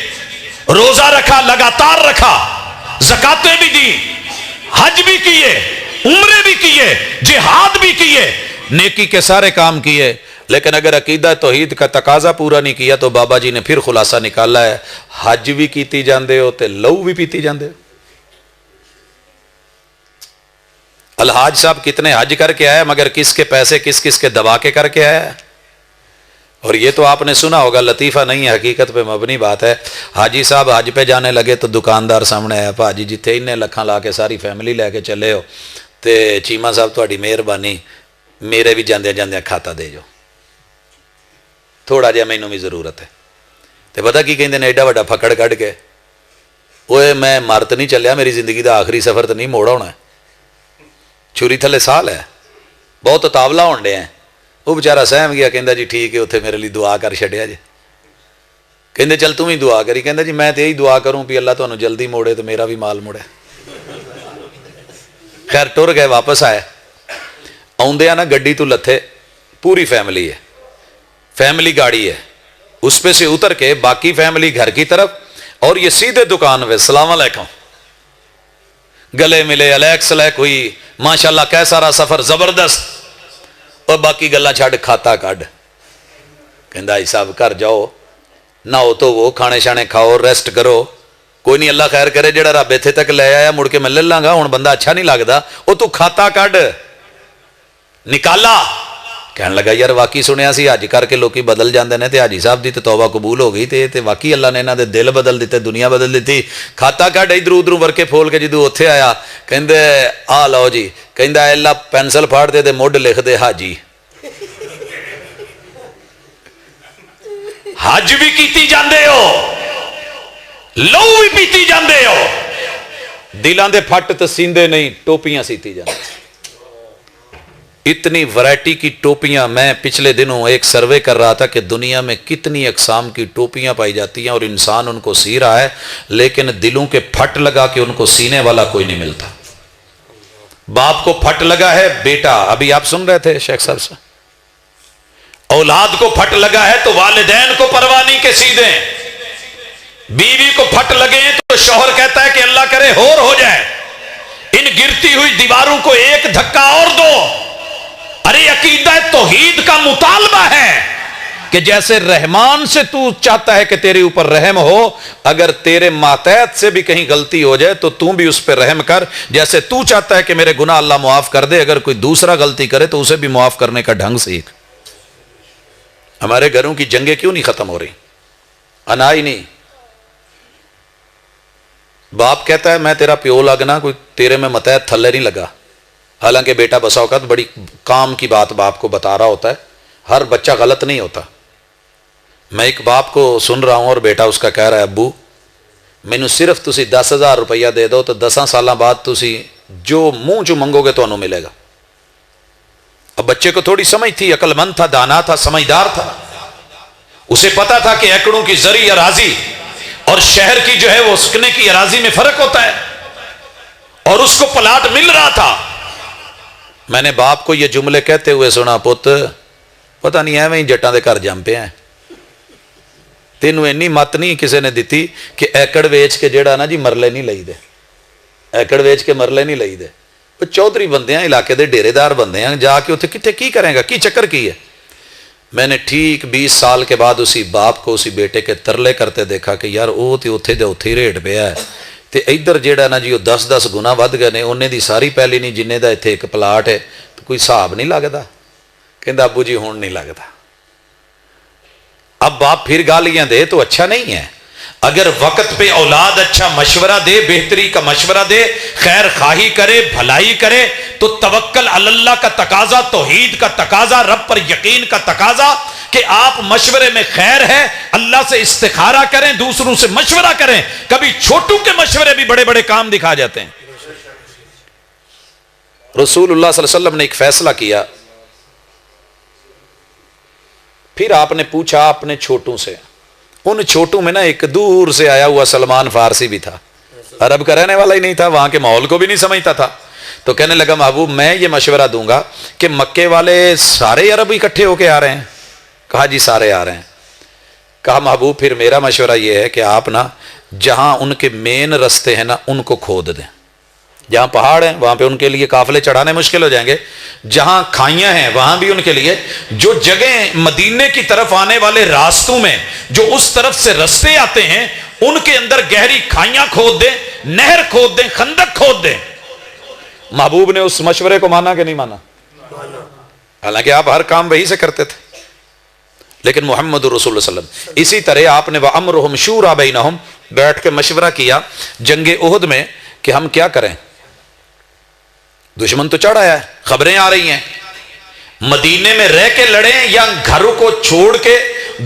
روزہ رکھا لگاتار رکھا، زکاتیں بھی دی، حج بھی کیے، عمرے بھی کیے، جہاد بھی کیے، نیکی کے سارے کام کیے، لیکن اگر عقیدہ توحید کا تقاضا پورا نہیں کیا تو بابا جی نے پھر خلاصہ نکالا ہے، حج بھی کیتی جاندے ہو تے لو بھی پیتی جاندے ہو۔ الحاج صاحب کتنے حج کر کے آئے، مگر کس کے پیسے کس کے دبا کے کر کے آیا ہے۔ اور یہ تو آپ نے سنا ہوگا، لطیفہ نہیں ہے، حقیقت پہ مبنی بات ہے۔ حاجی صاحب حج پہ جانے لگے تو دکاندار سامنے آیا، پاجی جتھے انہیں لکھاں لا کے ساری فیملی لے کے چلے ہو تے چیمہ صاحب تہاڈی مہربانی، میرے بھی جاندے جاندے کھاتا دے جو، تھوڑا جہا مینوں بھی ضرورت ہے۔ تے پتہ کی کہندے نے ایڈا وڈا پھکڑ کڈ کے، اوئے میں مر تے نہیں چلیا، میری زندگی دا آخری سفر تو نہیں موڑا ہونا ہے، چھری تھلے سال ہے، بہت اتاولا ہون ڈے ہیں۔ وہ بیچارہ سہم گیا، کہندا جی ٹھیک ہے، اتنے میرے لیے دعا کر چھڈیا جی۔ کہندے چل تم ہی دعا کری، کہندا جی میں تو یہی دعا کروں بھی اللہ تمہیں جلدی موڑے تو میرا بھی مال موڑے۔ خیر ٹر گئے، واپس آئے، آؤندے نا گڈی تو لتھے، پوری فیملی ہے، فیملی گاڑی ہے، اس پہ سے اتر کے باقی فیملی گھر کی طرف، اور یہ سیدھے دکان پہ السلام علیکم، گلے ملے، الیک سلیک ہوئی، ماشاءاللہ کیسا رہا سفر، زبردست، اور باقی گلا چھڈ کھاتا کڈ۔ کہندا جی صاحب گھر جاؤ، نہو تو وہ کھانے شانے کھاؤ، ریسٹ کرو، کوئی نہیں اللہ خیر کرے، جڑا رب اتنے تک لے آیا مڑ کے میں لے لاں گا، ہن بندہ اچھا نہیں لگتا، وہ تو کھاتا کڈ نکالا۔ کہنے لگا یار واقعی سنیا سی حج کر کے لوکی بدل جاندے نے، تے حاجی صاحب دی تے توبہ قبول ہو گئی، تے واقعی اللہ نے انہاں دے دل بدل دیتے، دنیا بدل دیتی۔ کھاتا کڈ ادھر ادھر ورکے پھول کے جدوں اوتھے آیا، کہندے آ لو جی، کہندا اللہ پینسل پھاڑ دے تے مڈ لکھ دے حاجی۔ حج بھی کیتی جاندے ہو، لو بھی پیتی جاندے ہو، دلاں دے پھٹ تے سیندے نہیں، ٹوپیاں سیتی جاندے۔ اتنی ورائٹی کی ٹوپیاں، میں پچھلے دنوں ایک سروے کر رہا تھا کہ دنیا میں کتنی اقسام کی ٹوپیاں پائی جاتی ہیں، اور انسان ان کو سی رہا ہے، لیکن دلوں کے پھٹ لگا کے ان کو سینے والا کوئی نہیں ملتا۔ باپ کو پھٹ لگا ہے بیٹا، ابھی آپ سن رہے تھے شیخ صاحب سے، اولاد کو پھٹ لگا ہے تو والدین کو پرواہ نہیں کہ سی دیں، بیوی کو پھٹ لگے ہیں تو شوہر کہتا ہے کہ اللہ کرے ہور ہو جائے، ان گرتی ہوئی دیواروں کو ایک دھکا اور دو۔ ارے عقیدہ توحید کا مطالبہ ہے کہ جیسے رحمان سے تو چاہتا ہے کہ تیرے اوپر رحم ہو، اگر تیرے ماتحت سے بھی کہیں غلطی ہو جائے تو بھی اس پہ رحم کر، جیسے تو چاہتا ہے کہ میرے گناہ اللہ معاف کر دے، اگر کوئی دوسرا غلطی کرے تو اسے بھی معاف کرنے کا ڈھنگ سیکھ۔ ہمارے گھروں کی جنگیں کیوں نہیں ختم ہو رہی؟ انا ہی نہیں۔ باپ کہتا ہے میں تیرا پیو لگنا، کوئی تیرے میں متحد تھلے نہیں لگا، حالانکہ بیٹا بسا اوقات بڑی کام کی بات باپ کو بتا رہا ہوتا ہے، ہر بچہ غلط نہیں ہوتا۔ میں ایک باپ کو سن رہا ہوں اور بیٹا اس کا کہہ رہا ہے ابو مینو صرف تسی 10,000 روپیہ دے دو تو 10 سالاں بعد تسی جو منہ چ منگو گے تو انہوں ملے گا۔ اب بچے کو تھوڑی سمجھ تھی، عقل مند تھا، دانا تھا، سمجھدار تھا، اسے پتا تھا کہ ایکڑوں کی زرعی اراضی اور شہر کی جو ہے وہ سکنے کی اراضی میں فرق ہوتا ہے، اور اس کو پلاٹ مل رہا تھا۔ میں نے باپ کو یہ جملے کہتے ہوئے سنا، پت پتہ نہیں ایویں ہی جٹاں دے گھر جم پے ہیں، تینوں اینی مت نہیں کسی نے دیتی کہ ایکڑ ویچ کے جڑا نا جی مرلے نہیں لئی دے، ایکڑ ویچ کے مرلے نہیں لئی دے۔ وہ چودھری بندے ہیں، علاقے دے ڈیرے دار بندے ہیں، جا کے اتنے کتنے کی کریں گا، کی چکر کی ہے۔ میں نے ٹھیک 20 سال کے بعد اسی باپ کو اسی بیٹے کے ترلے کرتے دیکھا کہ یار وہ تو اتنے دے اتنے ریٹ پیا ہے، تے ادھر جیڑا نا جی وہ 10 گنا ود گئے نے، انہیں دی ساری پہلی نہیں جنہیں دا اتنے ایک پلاٹ ہے، تو کوئی حساب نہیں لگتا۔ کہندا ابو جی ہون نہیں لگتا۔ اب باپ پھر گالیاں دے تو اچھا نہیں ہے، اگر وقت پہ اولاد اچھا مشورہ دے، بہتری کا مشورہ دے، خیر خواہی کرے، بھلائی کرے، تو توکل علی اللہ کا تقاضا، توحید کا تقاضا، رب پر یقین کا تقاضا کہ آپ مشورے میں خیر ہے، اللہ سے استخارہ کریں، دوسروں سے مشورہ کریں۔ کبھی چھوٹوں کے مشورے بھی بڑے بڑے کام دکھا جاتے ہیں۔ رسول اللہ صلی اللہ علیہ وسلم نے ایک فیصلہ کیا، پھر آپ نے پوچھا اپنے چھوٹوں سے، ان چھوٹوں میں نا ایک دور سے آیا ہوا سلمان فارسی بھی تھا، عرب کا رہنے والا ہی نہیں تھا، وہاں کے ماحول کو بھی نہیں سمجھتا تھا، تو کہنے لگا محبوب میں یہ مشورہ دوں گا کہ مکے والے سارے عرب اکٹھے ہو کے آ رہے ہیں؟ کہا جی سارے آ رہے ہیں۔ کہا محبوب پھر میرا مشورہ یہ ہے کہ آپ نا جہاں ان کے مین رستے ہیں نا ان کو کھود دیں، جہاں پہاڑ ہیں وہاں پہ ان کے لیے قافلے چڑھانے مشکل ہو جائیں گے، جہاں کھائیاں ہیں وہاں بھی ان کے لیے، جو جگہیں مدینے کی طرف آنے والے راستوں میں جو اس طرف سے رستے آتے ہیں ان کے اندر گہری کھائیاں کھود دیں، نہر کھود دیں، خندق کھود دیں۔ محبوب نے اس مشورے کو مانا کہ نہیں مانا؟ حالانکہ آپ ہر کام وہی سے کرتے تھے، لیکن محمد رسول اللہ صلی اللہ علیہ وسلم اسی طرح آپ نے وَأَمْرُهُمْ شُورَىٰ بَيْنَهُمْ بیٹھ کے مشورہ کیا جنگ احد میں کہ ہم کیا کریں، دشمن تو چڑھ آیا ہے، خبریں آ رہی ہیں، مدینے میں رہ کے لڑیں یا گھروں کو چھوڑ کے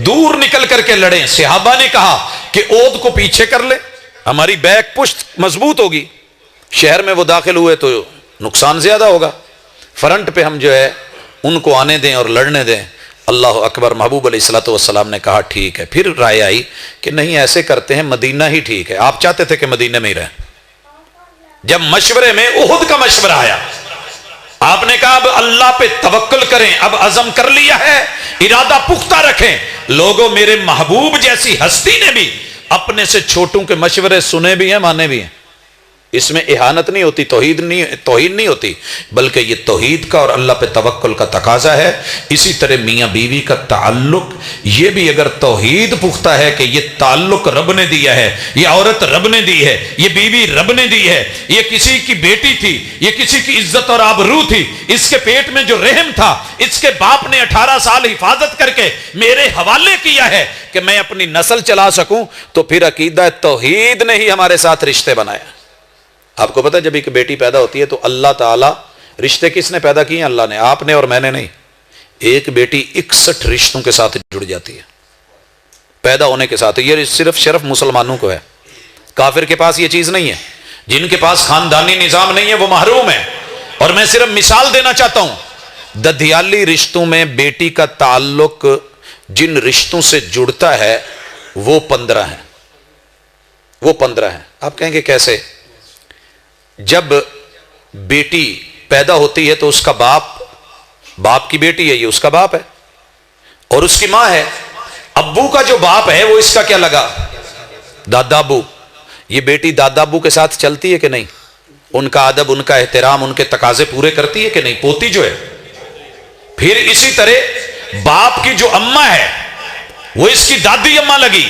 دور نکل کر کے لڑیں؟ صحابہ نے کہا کہ اود کو پیچھے کر لیں، ہماری بیک پشت مضبوط ہوگی، شہر میں وہ داخل ہوئے تو نقصان زیادہ ہوگا، فرنٹ پہ ہم جو ہے ان کو آنے دیں اور لڑنے دیں۔ اللہ اکبر۔ محبوب علیہ الصلوۃ والسلام نے کہا ٹھیک ہے۔ پھر رائے آئی کہ نہیں ایسے کرتے ہیں، مدینہ ہی ٹھیک ہے، آپ چاہتے تھے کہ مدینہ میں ہی رہیں۔ جب مشورے میں احد کا مشورہ آیا، آپ نے کہا اب اللہ پہ توکل کریں، اب عزم کر لیا ہے، ارادہ پختہ رکھیں۔ لوگوں میرے محبوب جیسی ہستی نے بھی اپنے سے چھوٹوں کے مشورے سنے بھی ہیں، مانے بھی ہیں، اس میں اہانت نہیں ہوتی، توحید نہیں ہوتی، بلکہ یہ توحید کا اور اللہ پہ توکل کا تقاضا ہے۔ اسی طرح میاں بیوی کا تعلق، یہ بھی اگر توحید پختہ ہے کہ یہ تعلق رب نے دیا ہے، یہ عورت رب نے دی ہے، یہ بیوی رب نے دی ہے، یہ کسی کی بیٹی تھی، یہ کسی کی عزت اور آبرو تھی، اس کے پیٹ میں جو رحم تھا اس کے باپ نے 18 سال حفاظت کر کے میرے حوالے کیا ہے کہ میں اپنی نسل چلا سکوں، تو پھر عقیدہ توحید نے ہی ہمارے ساتھ رشتے بنائے۔ آپ کو پتہ ہے جب ایک بیٹی پیدا ہوتی ہے تو اللہ تعالیٰ رشتے کس نے پیدا کیے ہیں؟ اللہ نے، آپ نے اور میں نے نہیں۔ ایک بیٹی 61 رشتوں کے ساتھ جڑ جاتی ہے پیدا ہونے کے ساتھ۔ یہ صرف شرف مسلمانوں کو ہے، کافر کے پاس یہ چیز نہیں ہے، جن کے پاس خاندانی نظام نہیں ہے وہ محروم ہے۔ اور میں صرف مثال دینا چاہتا ہوں، ددھیالی رشتوں میں بیٹی کا تعلق جن رشتوں سے جڑتا ہے وہ 15 ہیں، وہ 15 ہیں۔ آپ کہیں گے کیسے؟ جب بیٹی پیدا ہوتی ہے تو اس کا باپ کی بیٹی ہے، یہ اس کا باپ ہے اور اس کی ماں ہے۔ ابو کا جو باپ ہے وہ اس کا کیا لگا؟ دادا ابو۔ یہ بیٹی دادا ابو کے ساتھ چلتی ہے کہ نہیں؟ ان کا ادب، ان کا احترام، ان کے تقاضے پورے کرتی ہے کہ نہیں؟ پوتی جو ہے۔ پھر اسی طرح باپ کی جو اماں ہے وہ اس کی دادی اما لگی.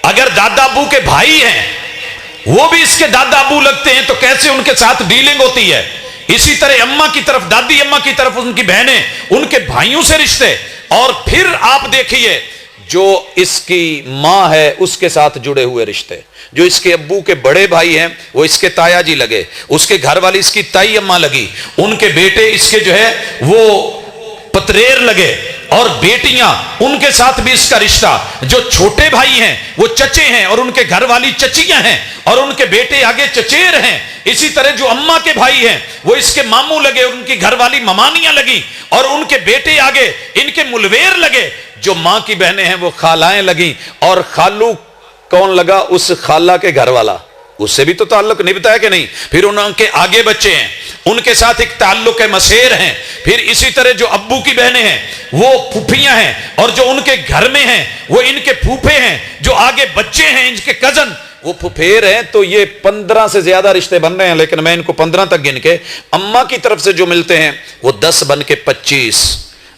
اگر دادا ابو کے بھائی ہیں وہ بھی اس کے دادا ابو لگتے ہیں تو کیسے ان کے ساتھ ڈیلنگ ہوتی ہے. اسی طرح اما کی طرف, دادی اما کی طرف ان کی بہنیں, ان کے بھائیوں سے رشتے. اور پھر آپ دیکھیے جو اس کی ماں ہے اس کے ساتھ جڑے ہوئے رشتے. جو اس کے ابو کے بڑے بھائی ہیں وہ اس کے تایا جی لگے, اس کے گھر والی اس کی تائی اما لگی, ان کے بیٹے اس کے جو ہے وہ پتریر لگے, اور بیٹیاں ان کے ساتھ بھی اس کا رشتہ. جو چھوٹے بھائی ہیں وہ چچے ہیں اور ان کے گھر والی چچیاں ہیں, اور ان کے بیٹے آگے چچیر ہیں. اسی طرح جو اما کے بھائی ہیں وہ اس کے ماموں لگے, ان کی گھر والی ممانیاں لگی, اور ان کے بیٹے آگے ان کے ملویر لگے. جو ماں کی بہنیں ہیں وہ خالائیں لگیں, اور خالو کون لگا؟ اس خالہ کے گھر والا, اس سے بھی تو تعلق نبھتا ہے کہ نہیں. پھر ان کے آگے بچے ہیں, ان کے ساتھ ایک تعلق مسیر ہیں. پھر اسی طرح جو ابو کی بہنیں ہیں وہ پھوپھیاں ہیں, اور جو ان کے گھر میں ہیں وہ ان کے پھوپھے ہیں. جو آگے بچے ہیں ان کے کزن وہ پھوپھیر ہیں. تو یہ 15 سے زیادہ رشتے بن رہے ہیں, لیکن میں ان کو 15 تک گن کے, اما کی طرف سے جو ملتے ہیں وہ 10 بن کے 25,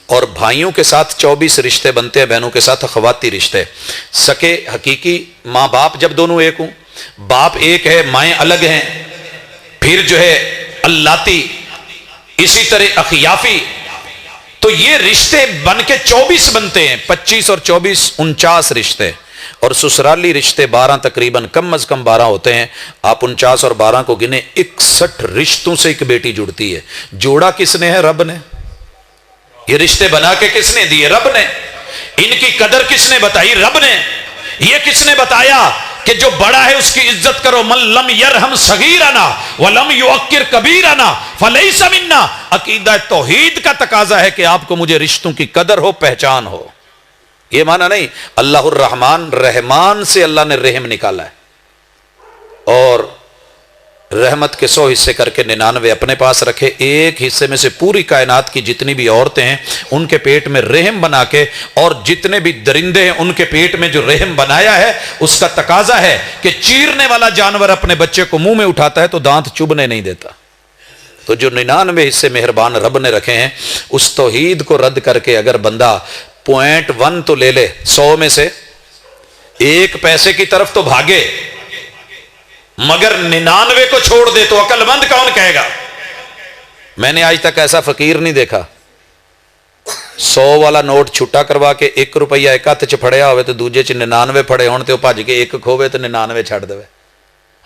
اور بھائیوں کے ساتھ 24 رشتے بنتے ہیں, بہنوں کے ساتھ اخواتی رشتے. سکے حقیقی ماں باپ جب دونوں ایک ہوں, باپ ایک ہے مائیں الگ ہیں. پھر جو ہے اللاتی, اسی طرح اخیافی. تو یہ رشتے بن کے 24 بنتے ہیں, 25 اور 24 49 رشتے. اور سسرالی رشتے 12 تقریباً, کم از کم 12 ہوتے ہیں. آپ 49 اور 12 کو گنے, 61 رشتوں سے ایک بیٹی جڑتی ہے. جوڑا کس نے ہے؟ رب نے. یہ رشتے بنا کے کس نے دیے؟ رب نے. ان کی قدر کس نے بتائی؟ رب نے. یہ کس نے بتایا کہ جو بڑا ہے اس کی عزت کرو؟ من لم یرحم صغیرنا ولم یوقر کبیرنا فلیس منا. عقیدہ توحید کا تقاضا ہے کہ آپ کو مجھے رشتوں کی قدر ہو, پہچان ہو. یہ معنی نہیں اللہ الرحمن, رحمان سے اللہ نے رحم نکالا ہے, اور رحمت کے 100 حصے کر کے 99 اپنے پاس رکھے. ایک حصے میں سے پوری کائنات کی جتنی بھی عورتیں ہیں ان کے پیٹ میں رحم بنا کے, اور جتنے بھی درندے ہیں ان کے پیٹ میں جو رحم بنایا ہے, اس کا تقاضا ہے کہ چیرنے والا جانور اپنے بچے کو منہ میں اٹھاتا ہے تو دانت چبھنے نہیں دیتا. تو جو 99 حصے مہربان رب نے رکھے ہیں, اس توحید کو رد کر کے اگر بندہ 0.1 تو لے لے 100 میں سے, 1 پیسے کی طرف تو بھاگے, مگر 99 کو چھوڑ دے تو عقل مند کون کہے گا؟ میں نے آج تک ایسا فقیر نہیں دیکھا 100 والا نوٹ چھٹا کروا کے 1 روپیہ ایک ہاتھ چ پھڑیا ہوئے تو دوجے چ 99 پھڑے ہون تے بھج کے 1 کھوے تو 99 چھڑ دے.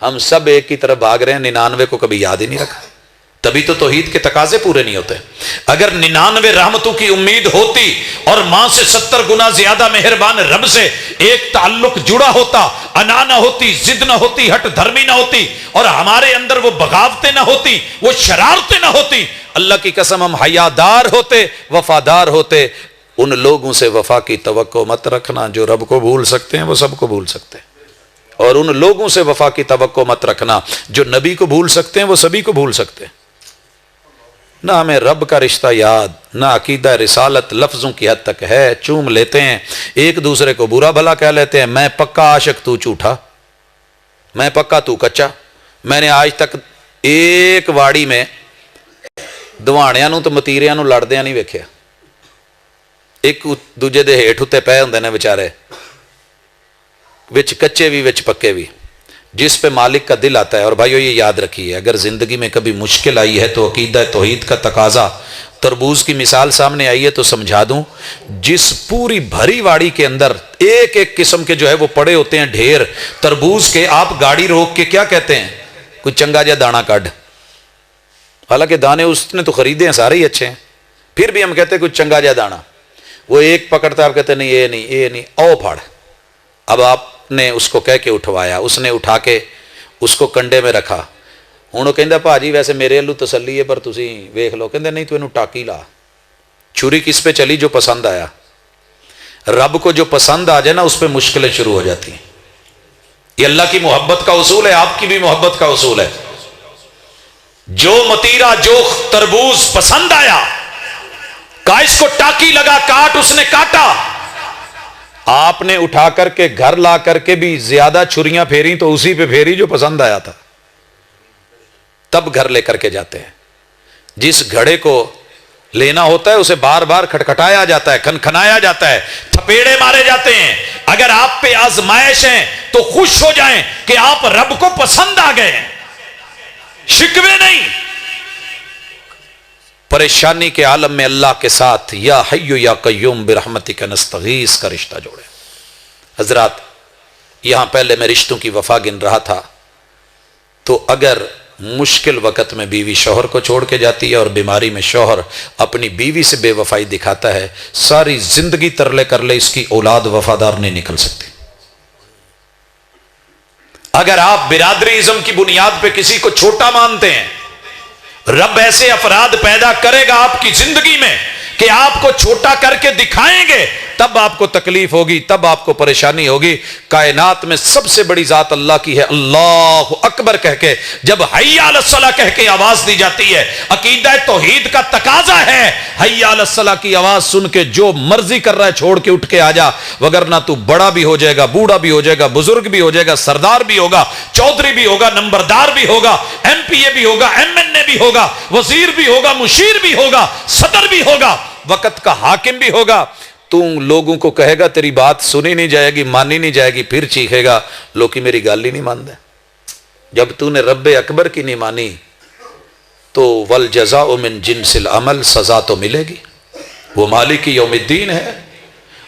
ہم سب ایک کی طرف بھاگ رہے ہیں, 99 کو کبھی یاد ہی نہیں رکھا. تبھی تو توحید کے تقاضے پورے نہیں ہوتے. اگر 99 رحمتوں کی امید ہوتی اور ماں سے 70 گنا زیادہ مہربان رب سے ایک تعلق جڑا ہوتا, انا نہ ہوتی, ضد نہ ہوتی, ہٹ دھرمی نہ ہوتی, اور ہمارے اندر وہ بغاوتیں نہ ہوتی, وہ شرارتیں نہ ہوتی, اللہ کی قسم ہم حیادار ہوتے, وفادار ہوتے. ان لوگوں سے وفا کی توقع مت رکھنا جو رب کو بھول سکتے ہیں, وہ سب کو بھول سکتے ہیں. اور ان لوگوں سے وفا کی توقع مت رکھنا جو نبی کو بھول سکتے ہیں, وہ سبھی کو بھول سکتے ہیں. نہ ہمیں رب کا رشتہ یاد, نہ عقیدہ رسالت لفظوں کی حد تک ہے. چوم لیتے ہیں, ایک دوسرے کو برا بھلا کہہ لیتے ہیں. میں پکا عاشق تو جھوٹا, میں پکا تو کچا. میں نے آج تک ایک واڑی میں دوانیاں نو تو متیریاں نو لڑدیاں نہیں ویکھیا. ایک دوجے دے ہیٹھ اتے پے ہوندے نے بیچارے, وچ کچے بھی وچ پکے بھی, جس پہ مالک کا دل آتا ہے. اور بھائیو یہ یاد رکھیے, اگر زندگی میں کبھی مشکل آئی ہے تو عقیدہ توحید کا تقاضا, تربوز کی مثال سامنے آئی ہے تو سمجھا دوں, جس پوری بھری واڑی کے اندر ایک ایک قسم کے جو ہے وہ پڑے ہوتے ہیں ڈھیر تربوز کے, آپ گاڑی روک کے کیا کہتے ہیں؟ کوئی چنگا جا دانا کڈ. حالانکہ دانے اس نے تو خریدے ہیں, سارے ہی اچھے ہیں, پھر بھی ہم کہتے ہیں کوئی چنگا جا دانا. وہ ایک پکڑتا ہے, آپ کہتے ہیں نہیں یہ نہیں یہ نہیں, او پھڑ. اب آپ نے اس کو کہہ کے اٹھوایا, اس نے اٹھا کے اس کو کنڈے میں رکھا. ہوں وہ کہندا بھاجی ویسے میرے والوں تسلی ہے پر تسی ویکھ لو. کہندے نہیں تو اینوں ٹاکی لا. چھری کس پہ چلی؟ جو پسند آیا. رب کو جو پسند آ جائے نا اس پہ مشکلیں شروع ہو جاتی ہیں. یہ اللہ کی محبت کا اصول ہے, آپ کی بھی محبت کا اصول ہے. جو متیرا جو تربوز پسند آیا, کہا اس کو ٹاکی لگا, کاٹ, اس نے کاٹا. آپ نے اٹھا کر کے گھر لا کر کے بھی زیادہ چھریاں پھیری تو اسی پہ پھیری جو پسند آیا تھا. تب گھر لے کر کے جاتے ہیں. جس گھڑے کو لینا ہوتا ہے اسے بار بار کھٹکھٹایا جاتا ہے، کھنکھنایا جاتا ہے، تھپیڑے مارے جاتے ہیں۔ اگر آپ پہ آزمائش ہیں تو خوش ہو جائیں کہ آپ رب کو پسند آ گئے ہیں، شکوے نہیں۔ پریشانی کے عالم میں اللہ کے ساتھ یا حی یا قیوم برحمتک نستغیث کا رشتہ جوڑے۔ حضرات، یہاں پہلے میں رشتوں کی وفا گن رہا تھا، تو اگر مشکل وقت میں بیوی شوہر کو چھوڑ کے جاتی ہے اور بیماری میں شوہر اپنی بیوی سے بے وفائی دکھاتا ہے، ساری زندگی ترلے کر لے اس کی اولاد وفادار نہیں نکل سکتی۔ اگر آپ برادری ازم کی بنیاد پہ کسی کو چھوٹا مانتے ہیں، رب ایسے افراد پیدا کرے گا آپ کی زندگی میں کہ آپ کو چھوٹا کر کے دکھائیں گے، تب آپ کو تکلیف ہوگی، تب آپ کو پریشانی ہوگی۔ کائنات میں سب سے بڑی ذات اللہ کی ہے۔ اللہ اکبر کہہ کے جب حی علی الصلاۃ کہہ کے آواز دی جاتی ہے، عقیدہ توحید کا تقاضا ہے حی علی الصلاۃ کی آواز سن کے جو مرضی کر رہا ہے چھوڑ کے اٹھ کے آ جا، وگرنہ تو بڑا بھی ہو جائے گا، بوڑھا بھی ہو جائے گا، بزرگ بھی ہو جائے گا، سردار بھی ہوگا، چودھری بھی ہوگا، نمبردار بھی ہوگا، ایم پی اے بھی ہوگا، ایم این اے بھی ہوگا، وزیر بھی ہوگا، مشیر بھی ہوگا، صدر بھی ہوگا، وقت کا حاکم بھی ہوگا۔ تو لوگوں کو کہے گا تیری بات سنی نہیں جائے گی، مانی نہیں جائے گی، پھر چیخے گا لوگ کی میری گال ہی نہیں مان دے۔ جب تو نے رب اکبر کی نہیں مانی تو والجزاء من جنس العمل، سزا تو ملے گی، وہ مالک یوم الدین ہے،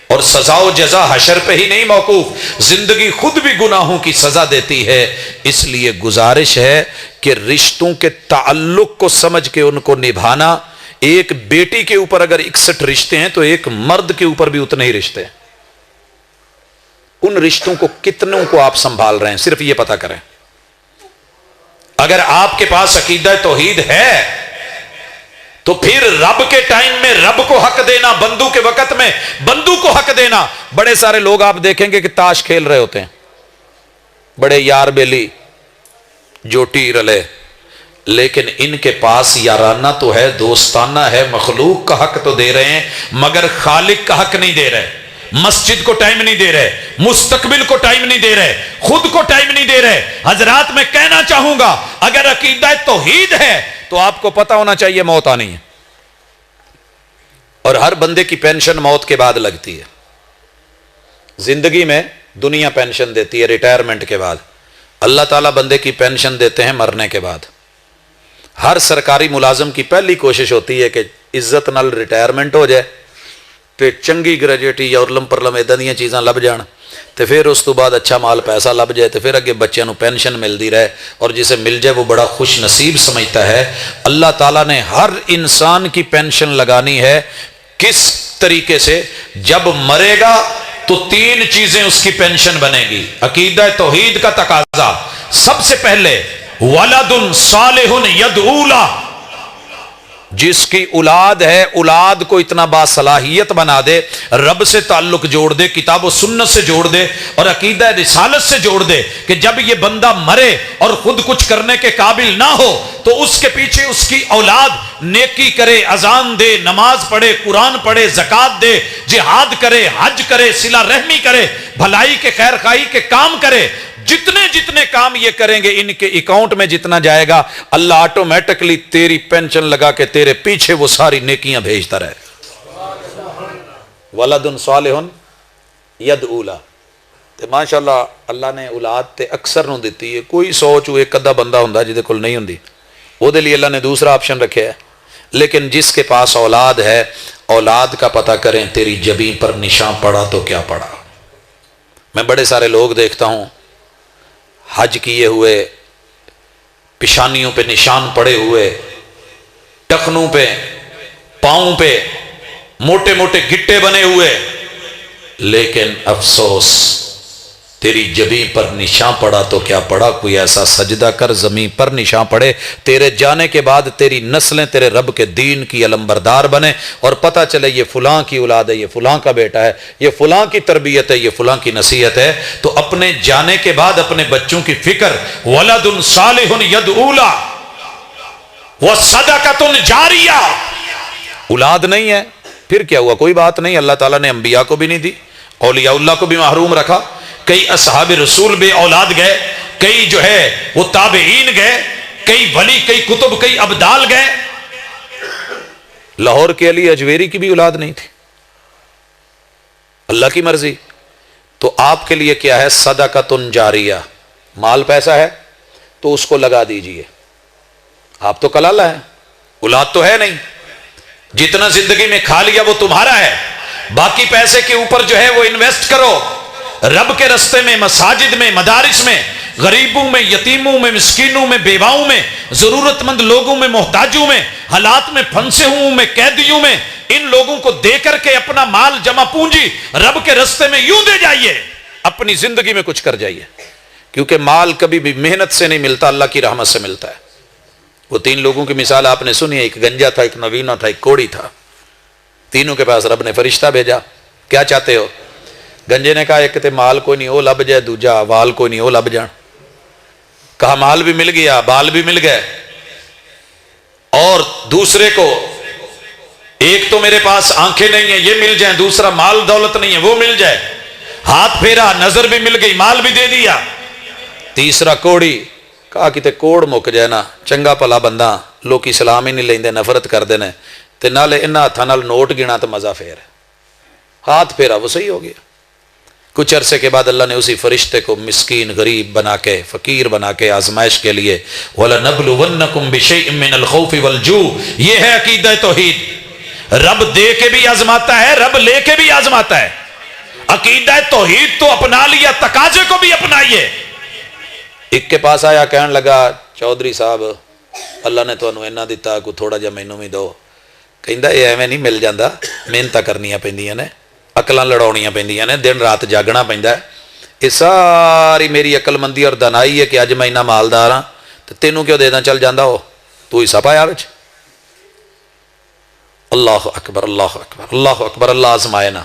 اور سزا و جزا حشر پہ ہی نہیں موقوف، زندگی خود بھی گناہوں کی سزا دیتی ہے۔ اس لیے گزارش ہے کہ رشتوں کے تعلق کو سمجھ کے ان کو نبھانا۔ ایک بیٹی کے اوپر اگر 61 رشتے ہیں تو ایک مرد کے اوپر بھی اتنے ہی رشتے ہیں۔ ان رشتوں کو کتنوں کو آپ سنبھال رہے ہیں، صرف یہ پتہ کریں۔ اگر آپ کے پاس عقیدہ توحید ہے تو پھر رب کے ٹائم میں رب کو حق دینا، بندو کے وقت میں بندو کو حق دینا۔ بڑے سارے لوگ آپ دیکھیں گے کہ تاش کھیل رہے ہوتے ہیں، بڑے یار بیلی جوٹی رلے، لیکن ان کے پاس یارانہ تو ہے، دوستانہ ہے، مخلوق کا حق تو دے رہے ہیں مگر خالق کا حق نہیں دے رہے، مسجد کو ٹائم نہیں دے رہے، مستقبل کو ٹائم نہیں دے رہے، خود کو ٹائم نہیں دے رہے۔ حضرات میں کہنا چاہوں گا اگر عقیدہ توحید ہے تو آپ کو پتہ ہونا چاہیے موت آنی ہے، اور ہر بندے کی پینشن موت کے بعد لگتی ہے۔ زندگی میں دنیا پینشن دیتی ہے ریٹائرمنٹ کے بعد، اللہ تعالیٰ بندے کی پینشن دیتے ہیں مرنے کے بعد۔ ہر سرکاری ملازم کی پہلی کوشش ہوتی ہے کہ عزت نال ریٹائرمنٹ ہو جائے، تے چنگی گریجویٹی یا ارلم پرلم ادا دیا چیزاں لب جان، تے پھر اس تو بعد اچھا مال پیسہ لب جائے، تے پھر اگے بچوں کو پینشن ملتی رہے، اور جسے مل جائے وہ بڑا خوش نصیب سمجھتا ہے۔ اللہ تعالیٰ نے ہر انسان کی پینشن لگانی ہے۔ کس طریقے سے؟ جب مرے گا تو 3 چیزیں اس کی پینشن بنے گی۔ عقیدہ توحید کا تقاضا، سب سے پہلے ولد صالح یدعو لہ، جس کی اولاد ہے اولاد کو اتنا باصلاحیت بنا دے، رب سے تعلق جوڑ دے، کتاب و سنت سے جوڑ دے اور عقیدہ رسالت سے جوڑ دے کہ جب یہ بندہ مرے اور خود کچھ کرنے کے قابل نہ ہو تو اس کے پیچھے اس کی اولاد نیکی کرے، اذان دے، نماز پڑھے، قرآن پڑھے، زکوٰۃ دے، جہاد کرے، حج کرے، صلہ رحمی کرے، بھلائی کے خیر خواہی کے کام کرے۔ جتنے کام یہ کریں گے ان کے اکاؤنٹ میں جتنا جائے گا، اللہ آٹومیٹکلی تیری پینشن لگا کے تیرے پیچھے وہ ساری نیکیاں بھیجتا رہے۔ ولد صالح یدعو لہ، تے ماشاءاللہ اللہ نے اولاد تے اکثر نوں دیتی ہے۔ کوئی 100 ایک ادھا بندہ ہوندا جہدے کول نہیں ہوندی، وہ دے لیے اللہ نے دوسرا آپشن رکھا ہے۔ لیکن جس کے پاس اولاد ہے، اولاد کا پتہ کریں تیری جبیں پر نشان پڑا تو کیا پڑا۔ میں بڑے سارے لوگ دیکھتا ہوں حج کیے ہوئے، پیشانیوں پہ نشان پڑے ہوئے، ٹخنوں پہ، پاؤں پہ موٹے موٹے گٹے بنے ہوئے، لیکن افسوس تیری جبیں پر نشان پڑا تو کیا پڑا۔ کوئی ایسا سجدہ کر زمین پر نشان پڑے، تیرے جانے کے بعد تیری نسلیں تیرے رب کے دین کی علمبردار بنے، اور پتہ چلے یہ فلاں کی اولاد ہے، یہ فلاں کا بیٹا ہے، یہ فلاں کی تربیت ہے، یہ فلاں کی نصیحت ہے۔ تو اپنے جانے کے بعد اپنے بچوں کی فکر، ولد صالح یدعو لہ وصدقۃ جاریہ، اولاد نہیں ہے پھر کیا ہوا، کوئی بات نہیں، اللہ تعالیٰ نے انبیاء کو بھی نہیں دی، اولیاء اللہ کو بھی محروم رکھا۔ کئی اصحاب رسول بے اولاد گئے، کئی جو ہے وہ تابعین گئے، کئی ولی، کئی کتب، کئی ابدال گئے، لاہور کے علی اجویری کی بھی اولاد نہیں تھی، اللہ کی مرضی۔ تو آپ کے لیے کیا ہے؟ صدقۃ جاریہ، مال پیسہ ہے تو اس کو لگا دیجئے۔ آپ تو کلالہ ہیں، اولاد تو ہے نہیں، جتنا زندگی میں کھا لیا وہ تمہارا ہے، باقی پیسے کے اوپر جو ہے وہ انویسٹ کرو، رب کے رستے میں، مساجد میں، مدارس میں، غریبوں میں، یتیموں میں، مسکینوں میں، بیواؤں میں، ضرورت مند لوگوں میں، محتاجوں میں، حالات میں پھنسے ہوں میں، قیدیوں میں، ان لوگوں کو دے کر کے اپنا مال جمع پونجی رب کے رستے میں یوں دے جائیے، اپنی زندگی میں کچھ کر جائیے، کیونکہ مال کبھی بھی محنت سے نہیں ملتا، اللہ کی رحمت سے ملتا ہے۔ وہ 3 لوگوں کی مثال آپ نے سنی ہے، ایک گنجا تھا، ایک نوینا تھا، ایک کوڑی تھا، تینوں کے پاس رب نے فرشتہ بھیجا، کیا چاہتے ہو؟ گنجے نے کہا ایک تے مال کوئی نہیں وہ لب جائے، دوجا وال کوئی نہیں وہ لب جان۔ کہا مال بھی مل گیا، بال بھی مل گئے، اور دوسرے کو ایک تو میرے پاس آنکھیں نہیں ہیں یہ مل جائیں، دوسرا مال دولت نہیں ہے وہ مل جائے، ہاتھ پھیرا نظر بھی مل گئی، مال بھی دے دیا، تیسرا کوڑی، کہا کہ تے کوڑ مک جائے نا، چنگا پلا بندہ، لوکی سلام ہی نہیں لیندے، نفرت کر دینے، تے نالے انہاں ہاتھاں نال نوٹ گنا تو مزہ پھیر، ہاتھ پھیرا وہ صحیح ہو گیا۔ کچھ عرصے کے بعد اللہ نے اسی فرشتے کو مسکین غریب بنا کے، فقیر بنا کے آزمائش کے لیے، وَلَنَبْلُوَنَّكُمْ بِشَيْءٍ مِّنَ الْخَوْفِ وَالْجُوعِ، یہ ہے عقیدہ توحید۔ رب دے کے بھی آزماتا ہے، رب لے کے بھی آزماتا ہے۔ عقیدہ توحید تو اپنا لیا، تقاضے کو بھی اپنائیے۔ ایک کے پاس آیا، کہنے لگا چودھری صاحب اللہ نے تو انہوں اینا دیتا، کو تھوڑا جا مینوں بھی دو۔ کہندا یہ ایویں نہیں مل جاندہ، محنتاں کرنیاں پیندیاں نے، عقلاں لڑاونیاں پیندیاں نے، دن رات جاگنا پیندا ہے۔ یہ ساری میری عقل مندی اور دانائی ہے کہ اج میں اتنا مالدار ہاں تو تینوں کیوں دے داں، چل جاندہ ہو تو حصہ پایا وچ۔ اللہ اکبر، اللہ اکبر، اللہ اکبر، اللہ آزمائے نا۔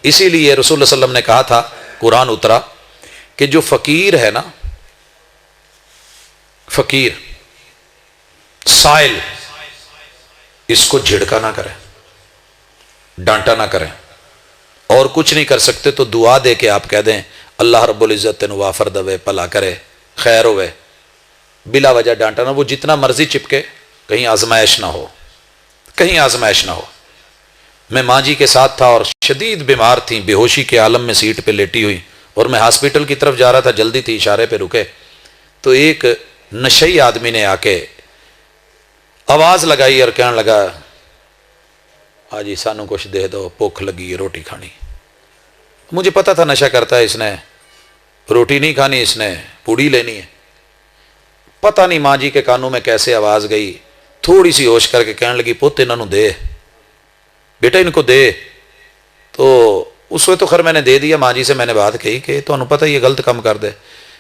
اسی لیے رسول اللہ صلی اللہ علیہ وسلم نے کہا تھا، قرآن اترا کہ جو فقیر ہے نا، فقیر سائل، اس کو جھڑکا نہ کریں، ڈانٹا نہ کریں، اور کچھ نہیں کر سکتے تو دعا دے کے آپ کہہ دیں اللہ رب العزت تینوں وافر دوے، پلا کرے، خیر ہوئے، بلا وجہ ڈانٹا نہ، وہ جتنا مرضی چپکے، کہیں آزمائش نہ ہو، کہیں آزمائش نہ ہو۔ میں ماں جی کے ساتھ تھا اور شدید بیمار تھیں، بے ہوشی کے عالم میں سیٹ پہ لیٹی ہوئی، اور میں ہاسپٹل کی طرف جا رہا تھا، جلدی تھی، اشارے پہ رکے تو ایک نشئی آدمی نے آ کے آواز لگائی اور کہنے لگا آجی سانو کچھ دے دو، بھوک لگی ہے، روٹی کھانی۔ مجھے پتا تھا نشہ کرتا ہے، اس نے روٹی نہیں کھانی، اس نے پوڑی لینی ہے۔ پتہ نہیں ماں جی کے کانوں میں کیسے آواز گئی، تھوڑی سی ہوش کر کے کہنے لگی پوت انہوں دے، بیٹا ان کو دے۔ تو اس وقت تو خیر میں نے دے دیا، ماں جی سے میں نے بات کہی کہ تو انہوں پتہ یہ غلط کام کر دے۔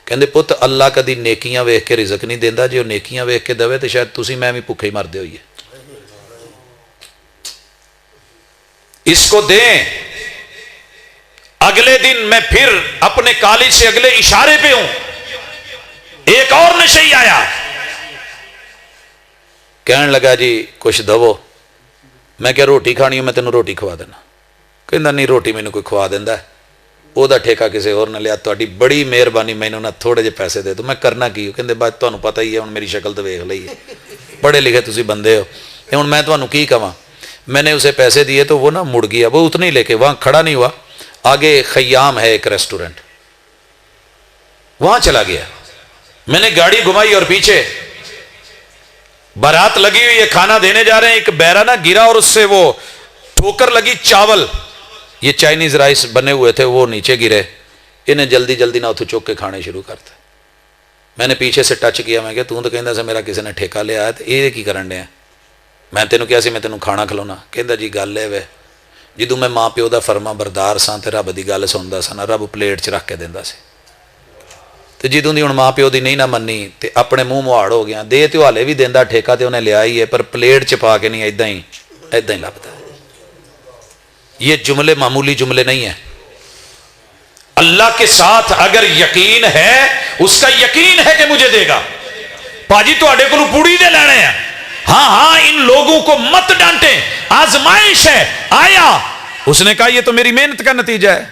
کہندے پت اللہ کدی نیکیاں ویکھ کے رزق نہیں دیندا، جو نیکیاں ویکھ کے دوے تو شاید تسی میں بھی بھوکے ہی مردے ہوئیے۔ اس کو دیں۔ اگلے دن میں پھر اپنے کالج سے اگلے اشارے پہ ہوں، ایک اور نشئی آیا، کہنے لگا جی کچھ دو۔ میں کیا روٹی کھانی ہوں، میں تینوں روٹی کھوا دینا۔ کہندا نہیں روٹی مینوں کوئی کھوا دیندا ہے، او دا ٹھیکہ کسی اور نہ لیا، تہاڈی بڑی مہربانی، مینوں نہ تھوڑے جے پیسے دے دو، میں کرنا کی ہو۔ کہندے بات تانوں پتہ ہی ہے، ہن میری شکل تو ویکھ لئی ہے، پڑھے لکھے تسی بندے ہو، ہن میں تانوں کی کہاں۔ میں نے اسے پیسے دیے تو وہ نہ مڑ گیا، وہ اتنے ہی لے کے وہاں کھڑا نہیں ہوا، آگے خیام ہے ایک ریسٹورنٹ، وہاں چلا گیا۔ میں نے گاڑی گھمائی اور پیچھے بارات لگی ہوئی ہے، کھانا دینے جا رہے ہیں، ایک بیرا نہ گرا اور اس سے وہ ٹھوکر لگی، چاول یہ چائنیز رائس بنے ہوئے تھے وہ نیچے گرے، انہیں جلدی جلدی نہ اتھو چوک کے کھانے شروع کرتے۔ میں نے پیچھے سے ٹچ کیا، میں کہ تو کہندا سے میرا کسی نے ٹھیکہ لیا ہے، تو یہ کی کرن دیا؟ میں تینوں کیا سی میں تینوں کھانا کھلاونا؟ کہندا جی گل ہے وے جدوں میں ماں پیو دا فرما بردار ساں تے رب دی گل سندا سا نا، رب پلیٹ چ رکھ کے دیندا سی، تے جدوں دی ہن ماں پیو دی نہیں نہ منی تے اپنے منہ مہاڑ ہو گیا، دے تے حالے بھی دیندا ٹھیکہ تے انہیں لیا ہی ہے، پر پلیٹ چ پا کے نہیں، ایداں ہی لبدا ہے۔ یہ جملے معمولی جملے نہیں ہیں۔ اللہ کے ساتھ اگر یقین ہے، اس کا یقین ہے کہ مجھے دے گا۔ پاجی تواڈے کولوں پوڑی دے لینے ہیں، ہاں ہاں ان لوگوں کو مت ڈانٹیں، آزمائش ہے، آیا۔ اس نے کہا یہ تو میری محنت کا نتیجہ ہے۔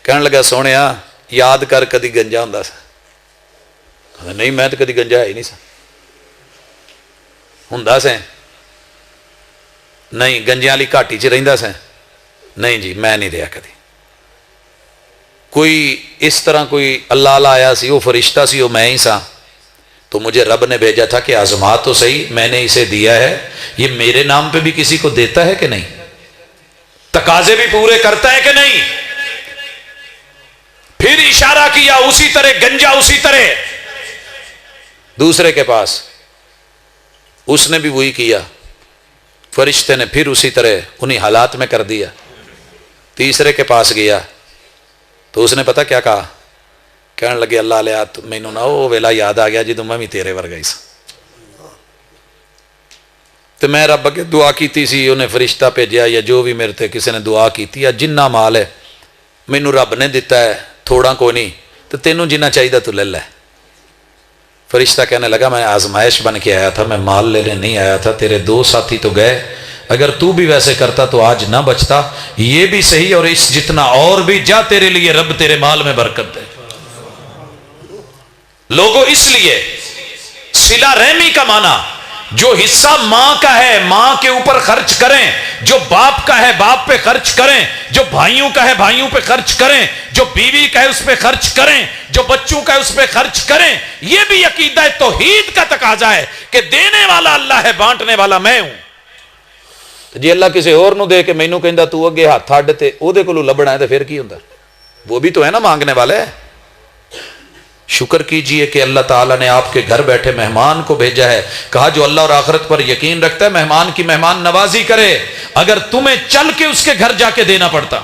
کہنے لگا سونیا یاد کر کدی گنجا ہوندا سا؟ نہیں میں تو کدی گنجا ہے ہی نہیں سا، ہوندا سے۔ نہیں گنجیاں والی گھاٹی چ رہندا سا؟ نہیں جی میں نہیں رہا کدی۔ کوئی اس طرح کوئی اللہ والا آیا سی، وہ فرشتہ سی، وہ میں ہی سا، تو مجھے رب نے بھیجا تھا کہ آزما تو صحیح، میں نے اسے دیا ہے، یہ میرے نام پہ بھی کسی کو دیتا ہے کہ نہیں؟ تقاضے بھی پورے کرتا ہے کہ نہیں؟ پھر اشارہ کیا اسی طرح گنجا اسی طرح دوسرے کے پاس، اس نے بھی وہی کیا، فرشتے نے پھر اسی طرح انہی حالات میں کر دیا۔ تیسرے کے پاس گیا تو اس نے پتہ کیا کہا؟ کہنے لگے اللہ علیہ مینوں نہ وہ ویلا یاد آ گیا جدوں میں بھی تیرے ورگا ہی سا، تو میں رب اگے دعا کیتی سی، انہیں فرشتہ بھیجیا یا جو بھی میرے تے کسی نے دعا کیتی ہے، جنہ مال ہے مینوں رب نے دیتا ہے، تھوڑا کوئی نہیں، تو تینوں جنہ چاہیے تو لے لے۔ فرشتہ کہنے لگا میں آزمائش بن کے آیا تھا، میں مال لینے نہیں آیا تھا، تیرے دو ساتھی تو گئے، اگر تو بھی ویسے کرتا تو آج نہ بچتا، یہ بھی صحیح اور اس جتنا اور بھی، جا تیرے لیے رب تیرے مال میں برکت دے۔ لوگوں اس لیے صلہ رحمی کا معنی جو حصہ ماں کا ہے ماں کے اوپر خرچ کریں، جو باپ کا ہے باپ پہ خرچ کریں، جو بھائیوں کا ہے بھائیوں پہ خرچ کریں، جو بیوی کا ہے اس پہ خرچ کریں، جو بچوں کا ہے اس پہ خرچ کریں، یہ بھی عقیدہ توحید کا تقاضا ہے کہ دینے والا اللہ ہے، بانٹنے والا میں ہوں۔ جی اللہ کسی اور نو دے کے مینوں کہندا تو اگے ہاتھ اڈ تے او دے کولوں لبنا ہے تے پھر کی ہوندا؟ وہ بھی تو ہے نا مانگنے والا ہے۔ شکر کیجئے کہ اللہ تعالیٰ نے آپ کے گھر بیٹھے مہمان کو بھیجا ہے، کہا جو اللہ اور آخرت پر یقین رکھتا ہے مہمان کی مہمان نوازی کرے۔ اگر تمہیں چل کے اس کے گھر جا کے دینا پڑتا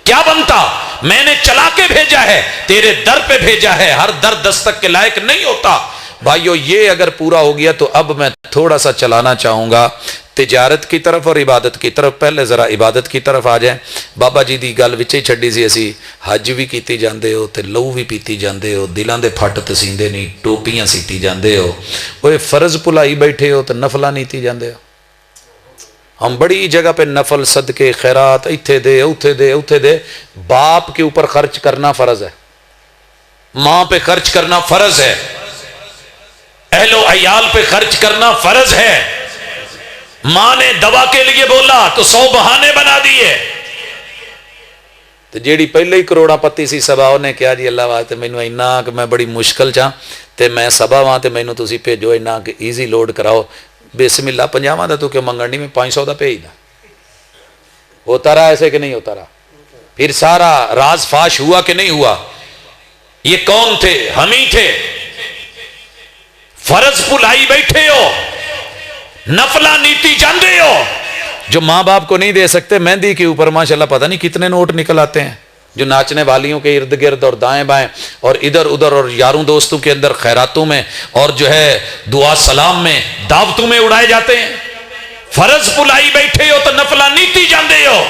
کیا بنتا؟ میں نے چلا کے بھیجا ہے، تیرے در پہ بھیجا ہے، ہر در دستک کے لائق نہیں ہوتا۔ بھائیو یہ اگر پورا ہو گیا تو اب میں تھوڑا سا چلانا چاہوں گا تجارت کی طرف اور عبادت کی طرف۔ پہلے ذرا عبادت کی طرف آ جائیں۔ بابا جی دی گل وچے چھڈی سی، اسی حج بھی کیتی جاندے ہو تے لہو بھی پیتی جاندے ہو، دلاں دے پھٹ تسیندے نہیں، ٹوپیاں سیتی جاندے ہو، اوے فرض بھلائی بیٹھے ہو تے نفلاں نیتی جاندے ہو۔ ہم بڑی جگہ پہ نفل صدقے خیرات ایتھے دے اوتھے دے اوتھے دے۔ باپ کے اوپر خرچ کرنا فرض ہے، ماں پہ خرچ کرنا فرض ہے، اہل و عیال پہ خرچ کرنا فرض ہے۔ ماں نے دوا کے لیے بولا تو 100 بہانے بنا دیے۔ تو جیڑی پہلے ہی کروڑا پتی سی سبا نے کہا جی اللہ واسطے مینوں اینا کہ میں بڑی مشکل چاں تے میں سبا واں تے مینوں تسی بھیجو اینا کہ ایزی لوڈ کراؤ، بسم اللہ 50 دا تو کیوں منگنی، میں 500 دا بھیج دا۔ ہوتا رہا ایسے کہ نہیں ہوتا رہا؟ پھر سارا راز فاش ہوا کہ نہیں ہوا؟ یہ کون تھے؟ ہم ہی تھے۔ فرض بھلائی بیٹھے ہو، نفلہ نیتی جاندے ہو۔ جو ماں باپ کو نہیں دے سکتے، مہندی کے اوپر ماشاءاللہ پتہ نہیں کتنے نوٹ نکل آتے ہیں، جو ناچنے والیوں کے ارد گرد اور دائیں بائیں اور ادھر ادھر اور یاروں دوستوں کے اندر خیراتوں میں اور جو ہے دعا سلام میں دعوتوں میں اڑائے جاتے ہیں۔ فرض بھلائی بیٹھے ہو تو نفلہ نیتی جاندے ہو۔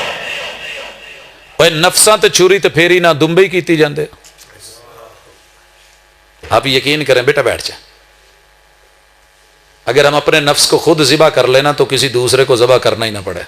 اوے نفساں تے چھری تے پھیری نہ دمبئی کیتی جاندے ہو۔ آپ یقین کریں بیٹا بیٹھ جائیں، اگر ہم اپنے نفس کو خود ذبح کر لینا تو کسی دوسرے کو ذبح کرنا ہی نہ پڑے۔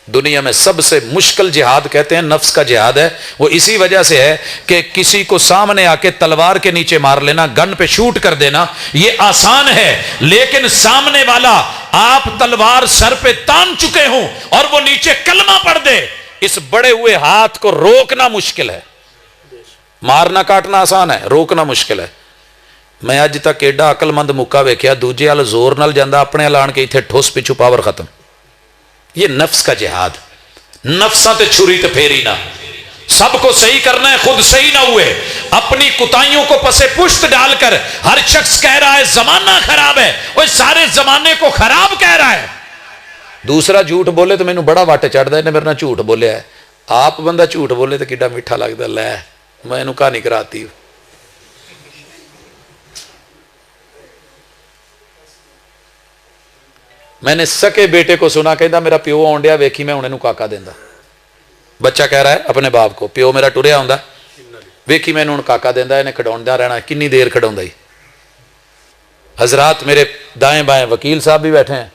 دنیا میں سب سے مشکل جہاد کہتے ہیں نفس کا جہاد ہے، وہ اسی وجہ سے ہے کہ کسی کو سامنے آ کے تلوار کے نیچے مار لینا، گن پہ شوٹ کر دینا یہ آسان ہے، لیکن سامنے والا آپ تلوار سر پہ تان چکے ہوں اور وہ نیچے کلمہ پڑھ دے، اس بڑے ہوئے ہاتھ کو روکنا مشکل ہے۔ مارنا کاٹنا آسان ہے، روکنا مشکل ہے۔ میں اج تک ایڈا عقل مند موقع ویکھیا دوجے وال زور نال جاندا، اپنے وال آن کے ایتھے ٹھوس پچھو پاور ختم۔ یہ نفس کا جہاد، نفساں تے چھری تے پھیری نہ، سب کو صحیح کرنا ہے، خود صحیح نہ ہوئے، اپنی کوتاہیوں کو پسے پشت ڈال کر ہر شخص کہہ رہا ہے زمانہ خراب ہے، وہ سارے زمانے کو خراب کہہ رہا ہے۔ دوسرا جھوٹ بولے تو مینوں بڑا وٹ چڑھدا ہے، میرے نال جھوٹ بولیا ہے۔ آپ بندہ جھوٹ بولے تو کڈا میٹھا لگدا، لے میں اینوں کہانی کراتی۔ میں نے سکے بیٹے کو سنا کہندا میرا پیو آن ڈیا ویکھی میں انہوں کاکا دیندا۔ بچہ کہہ رہا ہے اپنے باپ کو پیو میرا ٹریا ہوندا ویکھی میں انہوں کاکا دیندا، انہیں کھڈاوندا رہنا، کنی دیر کھڈاوندا ہی۔ حضرات میرے دائیں بائیں وکیل صاحب بھی بیٹھے ہیں،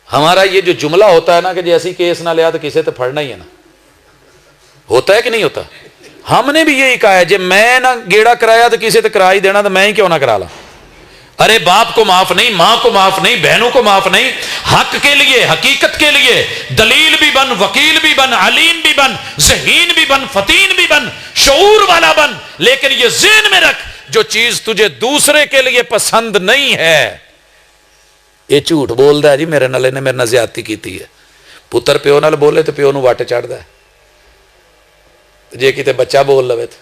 ہمارا یہ جو جملہ ہوتا ہے نا کہ جیسی کیس نہ لیا تو کسے تو پھڑنا ہی ہے نا، ہوتا ہے کہ نہیں ہوتا؟ ہم نے بھی یہی کہا ہے جی میں نہ گیڑا کرایا تو کسے تو کرا ہی دینا، تو میں ہی کیوں نہ کرا لا۔ ارے باپ کو معاف نہیں، ماں کو معاف نہیں، بہنوں کو معاف نہیں، حق کے لیے، حقیقت کے لیے دلیل بھی بن، وکیل بھی بن، علیم بھی بن، ذہین بھی بن، فتین بھی بن، شعور والا بن، لیکن یہ ذہن میں رکھ جو چیز تجھے دوسرے کے لیے پسند نہیں ہے، یہ جھوٹ بول رہا ہے جی میرے نال نے میرے نال زیادتی کیتی ہے، پتر پیو نال بولے تو پیو نو وٹ چڑھدا ہے، جے کتے بچہ بول لوے تو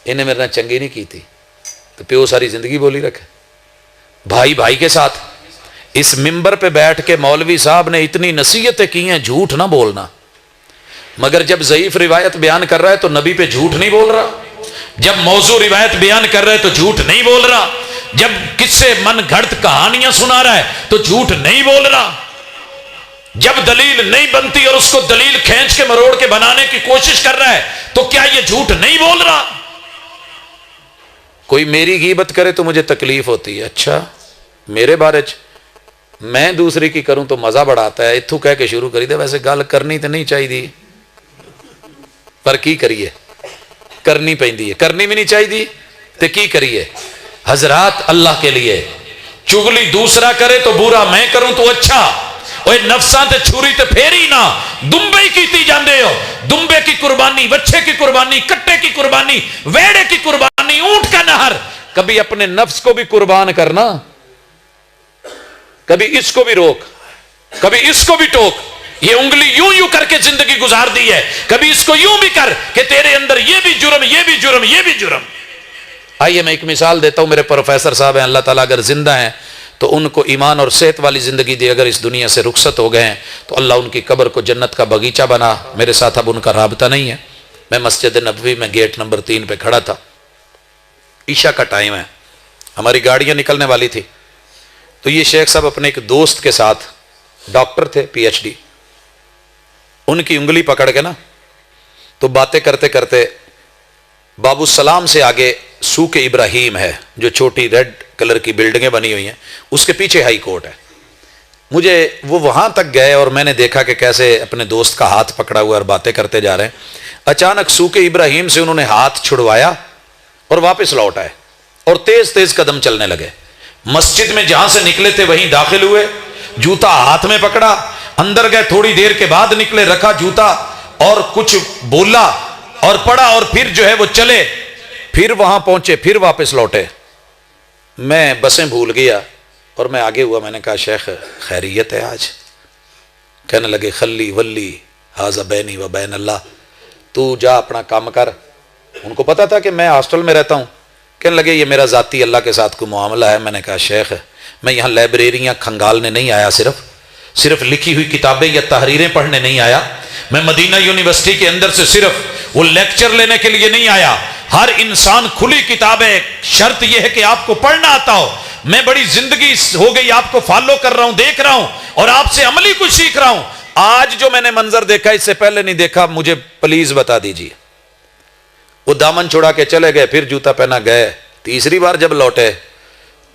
انہیں میرے نال چنگی نہیں کیتی تو پیو ساری زندگی بولی رکھے۔ بھائی بھائی کے ساتھ اس ممبر پہ بیٹھ کے مولوی صاحب نے اتنی نصیحتیں کی ہیں، جھوٹ نہ بولنا، مگر جب ضعیف روایت بیان کر رہا ہے تو نبی پہ جھوٹ نہیں بول رہا، جب موضوع روایت بیان کر رہا ہے تو جھوٹ نہیں بول رہا، جب کس سے من گھڑت کہانیاں سنا رہا ہے تو جھوٹ نہیں بول رہا، جب دلیل نہیں بنتی اور اس کو دلیل کھینچ کے مروڑ کے بنانے کی کوشش کر رہا ہے تو کیا یہ جھوٹ نہیں بول رہا؟ کوئی میری غیبت کرے تو مجھے تکلیف ہوتی ہے، اچھا میرے بارے میں دوسری کی کروں تو مزہ بڑا آتا ہے، اتھو کہہ کے شروع کری دے، ویسے گل کرنی تو نہیں چاہیے دی پر کی کریے، کرنی پیندی ہے، کرنی بھی نہیں چاہیے دی تو کی کریے۔ حضرات اللہ کے لیے چگلی دوسرا کرے تو برا، میں کروں تو اچھا، اوے نفساں تے چھری تے پھیری نہ، دمبے کیتی جاندے ہو، دمبے کی قربانی، بچے کی قربانی، کٹے کی قربانی، ویڑے کی قربانی، اونٹ کا نہر، کبھی اپنے نفس کو بھی قربان کرنا، کبھی اس کو بھی روک، کبھی اس کو بھی ٹوک، یہ انگلی یوں یوں کر کے زندگی گزار دی ہے، کبھی اس کو یوں بھی کر کہ تیرے اندر یہ بھی جرم، یہ بھی جرم، یہ بھی جرم۔ آئیے میں ایک مثال دیتا ہوں، میرے پروفیسر صاحب ہیں، اللہ تعالیٰ اگر زندہ ہیں تو ان کو ایمان اور صحت والی زندگی دی، اگر اس دنیا سے رخصت ہو گئے ہیں تو اللہ ان کی قبر کو جنت کا باغیچہ بنا۔ میرے ساتھ اب ان کا رابطہ نہیں ہے، میں مسجد نبوی میں گیٹ نمبر 3 پہ کھڑا تھا، عشاء کا ٹائم ہے، ہماری گاڑیاں نکلنے والی تھی، تو یہ شیخ صاحب اپنے ایک دوست کے ساتھ، ڈاکٹر تھے PhD، ان کی انگلی پکڑ کے نا تو باتیں کرتے کرتے بابو السلام سے آگے سوق ابراہیم ہے، جو چھوٹی ریڈ کلر کی بلڈنگیں بنی ہوئی ہیں، اس کے پیچھے ہائی کورٹ ہے، مجھے وہ وہاں تک گئے اور میں نے دیکھا کہ کیسے اپنے دوست کا ہاتھ پکڑا ہوا اور باتیں کرتے جا رہے ہیں، اچانک سوق ابراہیم سے انہوں نے ہاتھ چھڑوایا اور واپس لوٹ آئے اور تیز تیز قدم چلنے لگے، مسجد میں جہاں سے نکلے تھے وہیں داخل ہوئے، جوتا ہاتھ میں پکڑا، اندر گئے، تھوڑی دیر کے بعد نکلے، رکھا جوتا اور کچھ بولا اور پڑھا اور پھر جو ہے وہ چلے، پھر وہاں پہنچے، پھر واپس لوٹے۔ میں بسیں بھول گیا اور میں آگے ہوا، میں نے کہا شیخ خیریت ہے آج؟ کہنے لگے خلی ولی ھذا بینی و بین اللہ، تو جا اپنا کام کر۔ ان کو پتا تھا کہ میں ہاسٹل میں رہتا ہوں، کہنے لگے یہ میرا ذاتی اللہ کے ساتھ کوئی معاملہ ہے۔ میں نے کہا شیخ میں یہاں لائبریریاں کھنگالنے نہیں آیا، صرف لکھی ہوئی کتابیں یا تحریریں پڑھنے نہیں آیا، میں مدینہ یونیورسٹی کے اندر سے صرف وہ لیکچر لینے کے لیے نہیں آیا، ہر انسان کھلی کتاب ہے، شرط یہ ہے کہ آپ کو پڑھنا آتا ہو۔ میں بڑی زندگی ہو گئی آپ کو فالو کر رہا ہوں، دیکھ رہا ہوں اور آپ سے عملی کچھ سیکھ رہا ہوں، آج جو میں نے منظر دیکھا اس سے پہلے نہیں دیکھا، مجھے پلیز بتا دیجیے۔ وہ دامن چھڑا کے چلے گئے، پھر جوتا پہنا گئے، تیسری بار جب لوٹے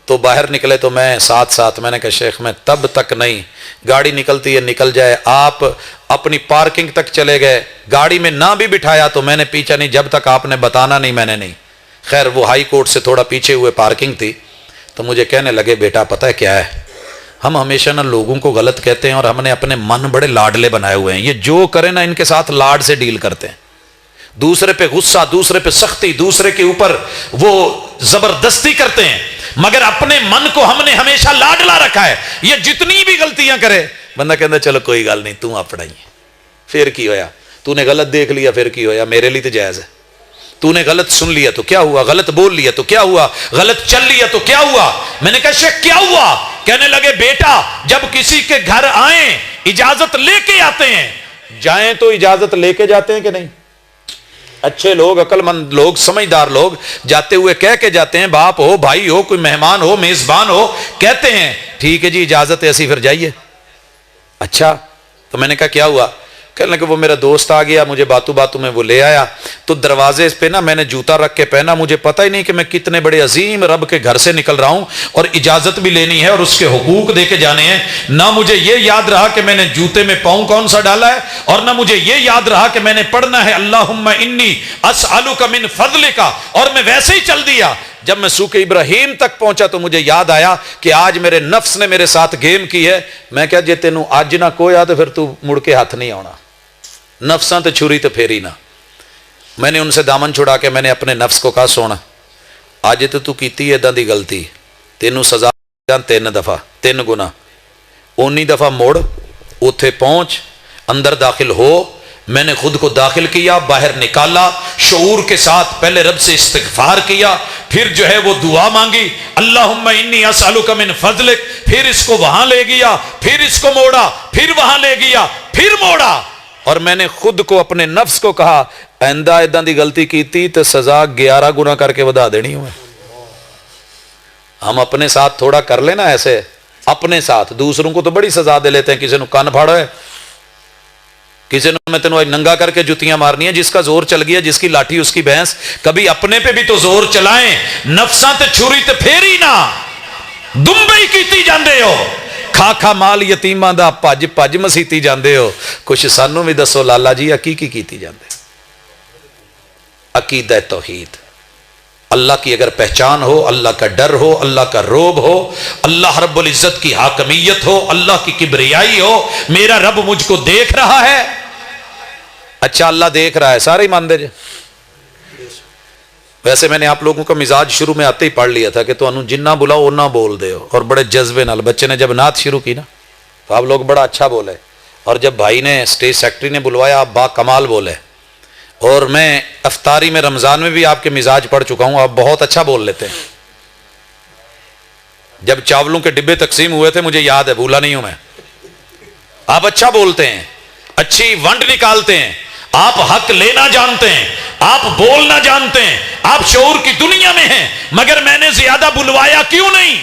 تو باہر نکلے تو میں ساتھ میں نے کہا شیخ میں تب تک نہیں، گاڑی نکلتی ہے نکل جائے، آپ اپنی پارکنگ تک چلے گئے، گاڑی میں نہ بھی بٹھایا تو میں نے پیچھا نہیں، جب تک آپ نے بتانا نہیں میں نے نہیں۔ خیر وہ ہائی کورٹ سے تھوڑا پیچھے ہوئے پارکنگ تھی، تو مجھے کہنے لگے بیٹا پتہ ہے کیا ہے، ہم ہمیشہ نا لوگوں کو غلط کہتے ہیں اور ہم نے اپنے من بڑے لاڈلے بنائے ہوئے ہیں، یہ جو کریں نا ان کے ساتھ لاڈ سے ڈیل کرتے ہیں، دوسرے پہ غصہ، دوسرے پہ سختی، دوسرے کے اوپر وہ زبردستی کرتے ہیں، مگر اپنے من کو ہم نے ہمیشہ لاڈلا رکھا ہے، یہ جتنی بھی غلطیاں کرے بندہ کہتا چلو کوئی گل نہیں، تو اپنا ہی ہے، پھر کی ہویا، تو نے غلط دیکھ لیا پھر کی ہویا، میرے لیے تو جائز ہے، تو نے غلط سن لیا تو کیا ہوا، غلط بول لیا تو کیا ہوا، غلط چل لیا تو کیا ہوا۔ میں نے کہا شیخ کیا ہوا؟ کہنے لگے بیٹا جب کسی کے گھر آئیں اجازت لے کے آتے ہیں، جائیں تو اجازت لے کے جاتے ہیں کہ نہیں؟ اچھے لوگ، عقل مند لوگ، سمجھدار لوگ جاتے ہوئے کہہ کے جاتے ہیں، باپ ہو، بھائی ہو، کوئی مہمان ہو، میزبان ہو، کہتے ہیں ٹھیک ہے جی اجازت ہے، ایسی پھر جائیے۔ اچھا تو میں نے کہا کیا ہوا؟ کہنے لگے وہ میرا دوست آ گیا، مجھے باتوں میں وہ لے آیا، تو دروازے پہ نا میں نے جوتا رکھ کے پہنا، مجھے پتہ ہی نہیں کہ میں کتنے بڑے عظیم رب کے گھر سے نکل رہا ہوں اور اجازت بھی لینی ہے اور اس کے حقوق دے کے جانے ہیں، نہ مجھے یہ یاد رہا کہ میں نے جوتے میں پاؤں کون سا ڈالا ہے، اور نہ مجھے یہ یاد رہا کہ میں نے پڑھنا ہے اللہم انی اسألک من فضلک، اور میں ویسے ہی چل دیا۔ جب میں سوکھ ابراہیم تک پہنچا تو مجھے یاد آیا کہ آج میرے نفس نے میرے ساتھ گیم کی ہے. میں کہا جے تینوں آج نہ کویا تو پھر تو مڑ کے ہاتھ نہیں آنا. نفساں تے چھری تے پھیری نہ. میں نے ان سے دامن چھڑا کے میں نے اپنے نفس کو کہا سونا اج تو کیتی ادا دی غلطی, تینوں سزا 3 دفعہ 3 گنا, 19 دفعہ مڑ اتھے پہنچ اندر داخل ہو. میں نے خود کو داخل کیا, باہر نکالا, شعور کے ساتھ پہلے رب سے استغفار کیا, پھر جو ہے وہ دعا مانگی اللہم انی اسألک من فضلک, پھر اس کو وہاں لے گیا, پھر اس کو موڑا, پھر وہاں لے گیا, پھر موڑا. اور میں نے خود کو اپنے نفس کو کہا آئندہ اداں دی غلطی کیتی تو سزا 11 گنا کر کے ودا دینی ہوئے. ہم اپنے ساتھ تھوڑا کر لینا ایسے, اپنے ساتھ. دوسروں کو تو بڑی سزا دے لیتے ہیں, کسی نے کان پھاڑا ہے, کسی نے میں تینوں ننگا کر کے جتیاں مارنی ہے, جس کا زور چل گیا, جس کی لاٹھی اس کی بھینس. کبھی اپنے پہ بھی تو زور چلائیں. نفساں تے چھری تے پھیری نہ دمبئی کیتی جاندے ہو, کھا کھا مال یتیماں دا پج پج مسیتی جاندے ہو. کچھ سانوں بھی دسو لالا جی کی کیتی جاندے. عقیدہ توحید, اللہ کی اگر پہچان ہو, اللہ کا ڈر ہو, اللہ کا روب ہو, اللہ رب العزت کی حاکمیت ہو, اللہ کی کبریائی ہو. میرا رب مجھ کو دیکھ رہا ہے. اچھا اللہ دیکھ رہا ہے, سارے ہی مان دے جے. ویسے میں نے آپ لوگوں کا مزاج شروع میں آتے ہی پڑھ لیا تھا کہ تو انہوں جنہ بلاؤ اُنہ بول دے ہو, اور بڑے جذبے نال. بچے نے جب نعت شروع کی نا تو آپ لوگ بڑا اچھا بولے, اور جب بھائی نے اسٹیج سیکرٹری نے بلوایا آپ با کمال بولے. اور میں افطاری میں رمضان میں بھی آپ کے مزاج پڑھ چکا ہوں, آپ بہت اچھا بول لیتے ہیں. جب چاولوں کے ڈبے تقسیم ہوئے تھے مجھے یاد ہے, بھولا نہیں ہوں میں. آپ اچھا بولتے ہیں, اچھی ونڈ نکالتے ہیں, آپ حق لینا جانتے ہیں, آپ بولنا جانتے ہیں, آپ شعور کی دنیا میں ہیں. مگر میں نے زیادہ بلوایا کیوں نہیں,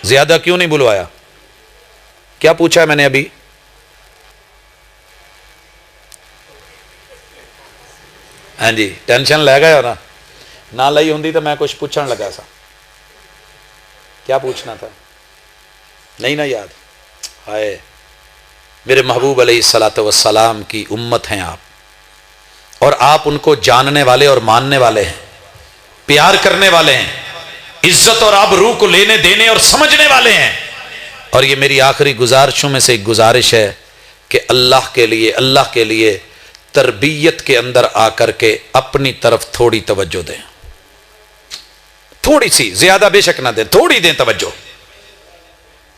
زیادہ کیوں نہیں بلوایا؟ کیا پوچھا ہے میں نے ابھی؟ ہاں جی, ٹینشن لے گئے ہو نا, نہ لئی ہوندی تو میں کچھ پوچھن لگا سا. کیا پوچھنا تھا؟ نہیں نا یاد. ہائے, میرے محبوب علیہ الصلوۃ والسلام کی امت ہیں آپ, اور آپ ان کو جاننے والے اور ماننے والے ہیں, پیار کرنے والے ہیں, عزت اور آبرو کو لینے دینے اور سمجھنے والے ہیں. اور یہ میری آخری گزارشوں میں سے ایک گزارش ہے کہ اللہ کے لیے تربیت کے اندر آ کر کے اپنی طرف تھوڑی توجہ دیں. تھوڑی سی, زیادہ بے شک نہ دیں, تھوڑی دیں توجہ.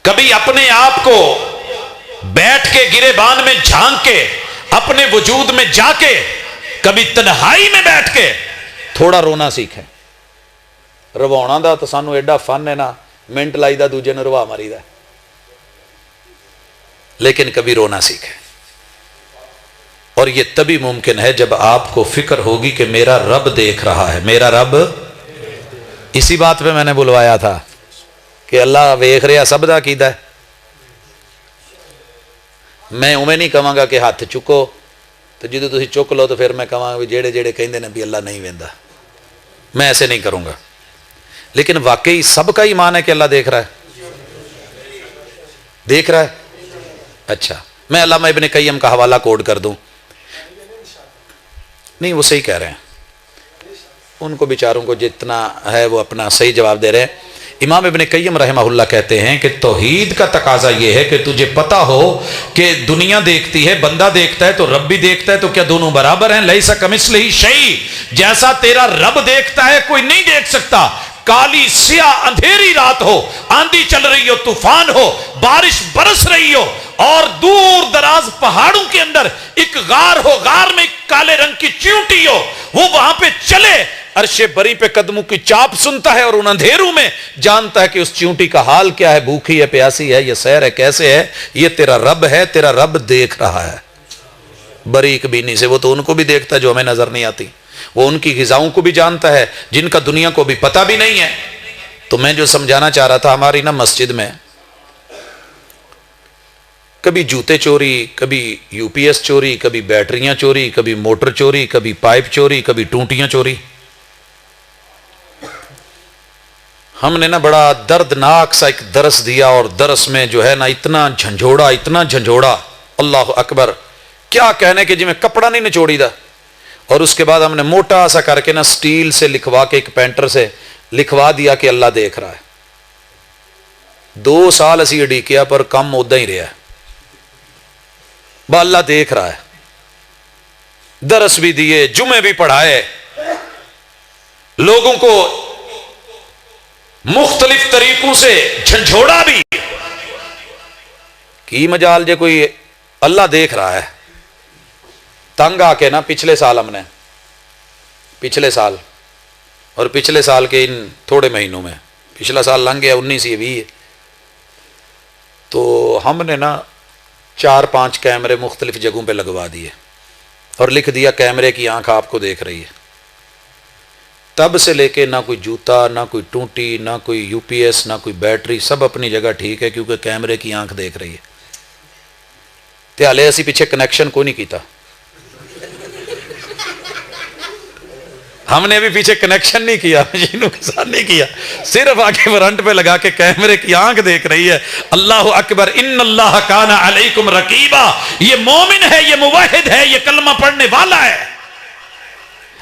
کبھی اپنے آپ کو بیٹھ کے گریبان میں جھانک کے, اپنے وجود میں جا کے, کبھی تنہائی میں بیٹھ کے تھوڑا رونا سیکھیں. روانا دا تو سانو ایڈا فن ہے نا, منٹ لائی دا دوجے نے روا ماری دا, لیکن کبھی رونا سیکھیں. اور یہ تبھی ممکن ہے جب آپ کو فکر ہوگی کہ میرا رب دیکھ رہا ہے, میرا رب. اسی بات پہ میں نے بلوایا تھا کہ اللہ ویکھ رہا سب دا کیدا ہے. میں اویں نہیں کہاں گا کہ ہاتھ چکو, تو جدو تسی چک لو تو پھر میں کہاں بھی جیڑے جیڑے کہندے نے بھی اللہ نہیں ویندا, میں ایسے نہیں کروں گا. لیکن واقعی سب کا ایمان ہے کہ اللہ دیکھ رہا ہے, دیکھ رہا ہے. اچھا, میں علامہ ابن قیم کا حوالہ کوڈ کر دوں. نہیں وہ صحیح کہہ رہے ہیں, ان کو بیچاروں کو جتنا ہے وہ اپنا صحیح جواب دے رہے ہیں. امام ابن قیم رحمہ اللہ کہتے ہیں کہ توحید کا تقاضا یہ ہے کہ تجھے پتا ہو کہ دنیا دیکھتی ہے, بندہ دیکھتا ہے تو رب بھی دیکھتا ہے, تو کیا دونوں برابر ہیں؟ لیس کمثلہ شیء, جیسا تیرا رب دیکھتا ہے کوئی نہیں دیکھ سکتا. کالی سیاہ اندھیری رات ہو, آندھی چل رہی ہو, طوفان ہو, بارش برس رہی ہو, اور دور دراز پہاڑوں کے اندر ایک غار ہو, غار میں ایک کالے رنگ کی چیونٹی ہو, وہ وہاں پہ چلے, عرش بری پہ قدموں کی چاپ سنتا ہے, اور ان اندھیروں میں جانتا ہے کہ اس چیونٹی کا حال کیا ہے, بھوکی ہے, پیاسی ہے, یہ سیر ہے, کیسے ہے. یہ تیرا رب ہے, تیرا رب دیکھ رہا ہے باریک بینی سے. وہ تو ان کو بھی دیکھتا ہے جو ہمیں نظر نہیں آتی, وہ ان کی غذاؤں کو بھی جانتا ہے جن کا دنیا کو بھی پتہ بھی نہیں ہے. تو میں جو سمجھانا چاہ رہا تھا, ہماری نا مسجد میں کبھی جوتے چوری, کبھی یو پی ایس چوری, کبھی بیٹریاں چوری, کبھی موٹر چوری, کبھی پائپ چوری, کبھی ٹونٹیاں چوری. ہم نے نا بڑا دردناک سا ایک درس دیا, اور درس میں جو ہے نا اتنا جھنجھوڑا, اللہ اکبر, کیا کہنے کہ جی میں کپڑا نہیں نچوڑی دا. اور اس کے بعد ہم نے موٹا سا کر کے نا سٹیل سے لکھوا کے ایک پینٹر سے لکھوا دیا کہ اللہ دیکھ رہا ہے. 2 سال اسی اڈیکیا پر کم ادا ہی رہا ہے. اللہ دیکھ رہا ہے. درس بھی دیے, جمعے بھی پڑھائے, لوگوں کو مختلف طریقوں سے جھنجھوڑا بھی. کی مجال جے کوئی اللہ دیکھ رہا ہے. تنگ آ کے نا پچھلے سال ہم نے اور پچھلے سال کے ان تھوڑے مہینوں میں, پچھلا سال لنگ گیا 19-20, تو ہم نے نا 4-5 کیمرے مختلف جگہوں پہ لگوا دیے اور لکھ دیا کیمرے کی آنکھ آپ کو دیکھ رہی ہے. تب سے لے کے نہ کوئی جوتا, نہ کوئی ٹونٹی, نہ کوئی یو پی ایس, نہ کوئی بیٹری, سب اپنی جگہ ٹھیک ہے کیونکہ کیمرے کی آنکھ دیکھ رہی ہے. تے ہلے اسی پیچھے کنیکشن کوئی نہیں کیتا, ہم نے ابھی پیچھے کنیکشن نہیں کیا, مشینوں کے ساتھ نہیں کیا, صرف آگے فرنٹ پہ لگا کے کیمرے کی آنکھ دیکھ رہی ہے. اللہ اکبر, ان اللہ کان علیکم رقیبا. یہ مومن ہے, یہ موحد ہے, یہ کلمہ پڑھنے والا ہے.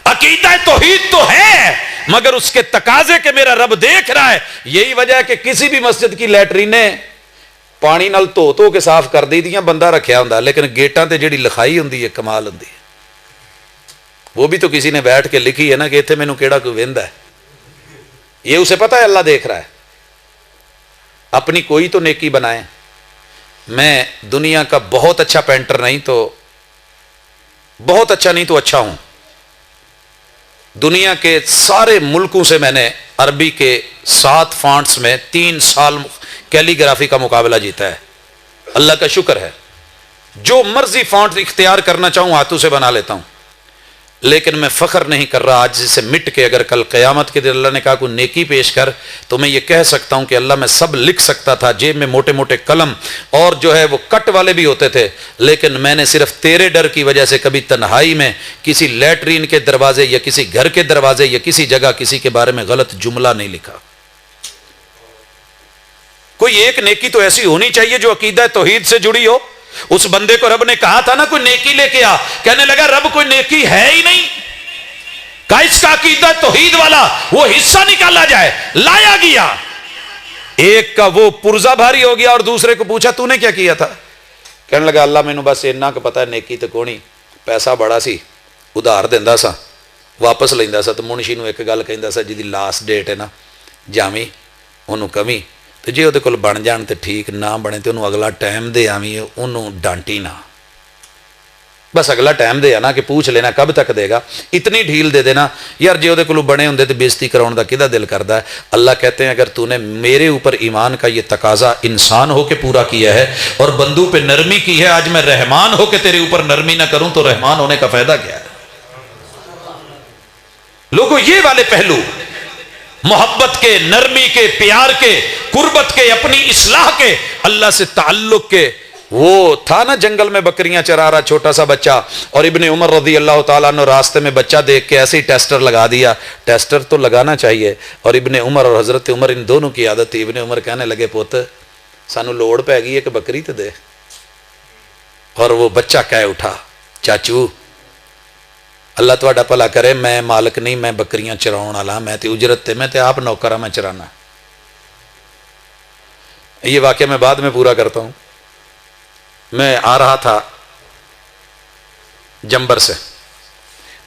عقیدہ توحید تو ہے مگر اس کے تقاضے کہ میرا رب دیکھ رہا ہے. یہی وجہ ہے کہ کسی بھی مسجد کی لیٹرینیں پانی نال دھو کے صاف کر دی دیاں, بندہ رکھیا ہوندا, لیکن گیٹاں تے جڑی لکھائی ہوندی ہے کمال ہوندی ہے. وہ بھی تو کسی نے بیٹھ کے لکھی ہے نا کہ اتنے مینوں کیڑا کوئی ویندا ہے. یہ اسے پتہ ہے اللہ دیکھ رہا ہے. اپنی کوئی تو نیکی بنائیں. میں دنیا کا بہت اچھا پینٹر نہیں تو بہت اچھا نہیں تو اچھا ہوں. دنیا کے سارے ملکوں سے میں نے عربی کے 7 فانٹس میں 3 سال کیلی گرافی کا مقابلہ جیتا ہے. اللہ کا شکر ہے, جو مرضی فانٹ اختیار کرنا چاہوں ہاتھوں سے بنا لیتا ہوں. لیکن میں فخر نہیں کر رہا آج سے مٹ کے. اگر کل قیامت کے دن اللہ نے کہا کوئی نیکی پیش کر تو میں یہ کہہ سکتا ہوں کہ اللہ میں سب لکھ سکتا تھا, جیب میں موٹے موٹے قلم اور جو ہے وہ کٹ والے بھی ہوتے تھے, لیکن میں نے صرف تیرے ڈر کی وجہ سے کبھی تنہائی میں کسی لیٹرین کے دروازے یا کسی گھر کے دروازے یا کسی جگہ کسی کے بارے میں غلط جملہ نہیں لکھا. کوئی ایک نیکی تو ایسی ہونی چاہیے جو عقیدہ توحید سے جڑی ہو. اس بندے کو رب نے کہا تھا نا کوئی نیکی لے کے آ, کہنے لگا رب کوئی نیکی ہے ہی نہیں. کہا اس کا عقیدہ توحید والا وہ حصہ نکالا جائے. لایا گیا, ایک کا وہ پرزا بھاری ہو گیا اور دوسرے کو پوچھا تو نے کیا کیا تھا. کہنے لگا اللہ مینوں بس اتنا کہ پتا ہے نیکی تو کونی, پیسہ بڑا سی ادھار دیندا سا واپس لیندا سا. تو منشی نو ایک گل کہندا سا جی دی لاسٹ ڈیٹ ہے نا جاویں انہوں کمی, تو جی وہ کول بن جان تو ٹھیک, نہ بنے تو انہوں اگلا ٹائم دے آویں, انہوں ڈانٹی نہ, بس اگلا ٹائم دے آنا کہ پوچھ لینا کب تک دے گا. اتنی ڈھیل دے دینا یار, جی وہ کول بنے ہوندے تو بےزتی کراؤن دا کدا دل کردا ہے. اللہ کہتے ہیں اگر تو نے میرے اوپر ایمان کا یہ تقاضا انسان ہو کے پورا کیا ہے اور بندوں پہ نرمی کی ہے, آج میں رحمان ہو کے تیرے اوپر نرمی نہ کروں تو رحمان ہونے کا فائدہ کیا ہے. لوگوں یہ والے پہلو محبت کے, نرمی کے, پیار کے, قربت کے, اپنی اصلاح کے, اللہ سے تعلق کے. وہ تھا نا جنگل میں بکریاں چرا رہا چھوٹا سا بچہ, اور ابن عمر رضی اللہ تعالیٰ نے راستے میں بچہ دیکھ کے ایسے ہی ٹیسٹر لگا دیا. ٹیسٹر تو لگانا چاہیے, اور ابن عمر اور حضرت عمر ان دونوں کی عادت تھی. ابن عمر کہنے لگے پوت سانو لوڑ پہ گئی ہے کہ بکری تو دے. اور وہ بچہ کہہ اٹھا چاچو اللہ تہاڈا بھلا کرے, میں مالک نہیں, میں بکریاں چراؤن والا, میں تے اجرت تے, میں تے آپ نوکر ہاں, میں چرانا. یہ واقعہ میں بعد میں پورا کرتا ہوں. میں آ رہا تھا جمبر سے,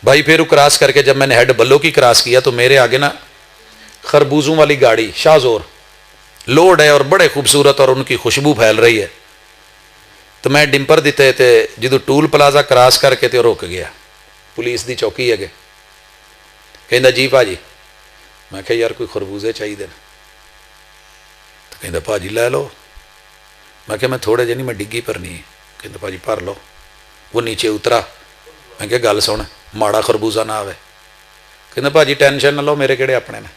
بھائی پھر کراس کر کے جب میں نے ہیڈ بلو کی کراس کیا تو میرے آگے نا خربوزوں والی گاڑی شاہ زور لوڈ ہے اور بڑے خوبصورت اور ان کی خوشبو پھیل رہی ہے. تو میں ڈمپر دیتے تھے جدو ٹول پلازا کراس کر کے تے رک گیا. پولیس دی چوکی ہے کہندا جی پا جی. میں کہا یار کوئی خربوزے چاہیے نا, تو کہندا پا جی لے لو. میں کہا میں تھوڑے جے نہیں, میں ڈگی پر نہیں. کہندا پا جی بھر لو. وہ نیچے اترا. میں کہا گل سن ماڑا خربوزہ نہ آوے. کہندا پا جی ٹینشن نہ لو, میرے کہڑے اپنے نے.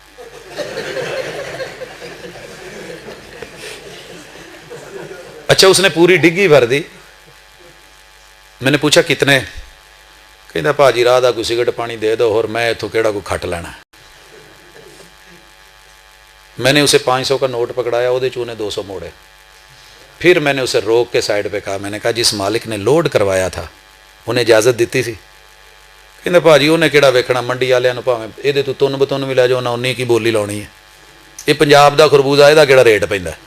اچھا اس نے پوری ڈگی بھر دی. میں نے پوچھا کتنے. کہندا پا جی راہ دا کوئی سگرٹ پانی دے دو, اور میں اتوں کہڑا کوئی کھٹ لینا. میں نے اسے 500 کا نوٹ پکڑایا, وہ چونے 200 موڑے. پھر میں نے اسے روک کے سائڈ پہ کہا, میں نے کہا جس مالک نے لوڈ کروایا تھا انہیں اجازت دیتی تھی. ਕਹਿੰਦਾ ਭਾਜੀ ਉਹਨੇ ਕਿਹੜਾ ਵੇਖਣਾ, ਮੰਡੀ ਵਾਲਿਆਂ ਨੂੰ ਭਾਵੇਂ ਇਹਦੇ ਤੋਂ ਤੁੰਨ ਬਤੁੰਨ ਵੀ ਲੈ ਜਾਓ ਨਾ, ਉਨੀ ਕੀ ਬੋਲੀ ਲਾਉਣੀ ਹੈ। ਇਹ ਪੰਜਾਬ ਦਾ ਖਰਬੂਜ਼ਾ, ਇਹਦਾ ਕਿਹੜਾ ਰੇਟ ਪੈਂਦਾ,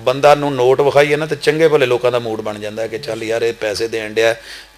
ਬੰਦਾ ਨੂੰ ਨੋਟ ਵਿਖਾਈਏ ਨਾ ਤੇ ਚੰਗੇ ਭਲੇ ਲੋਕਾਂ ਦਾ ਮੂਡ ਬਣ ਜਾਂਦਾ ਹੈ ਕਿ ਚੱਲ ਯਾਰ ਇਹ ਪੈਸੇ ਦੇਣ ਡਿਆ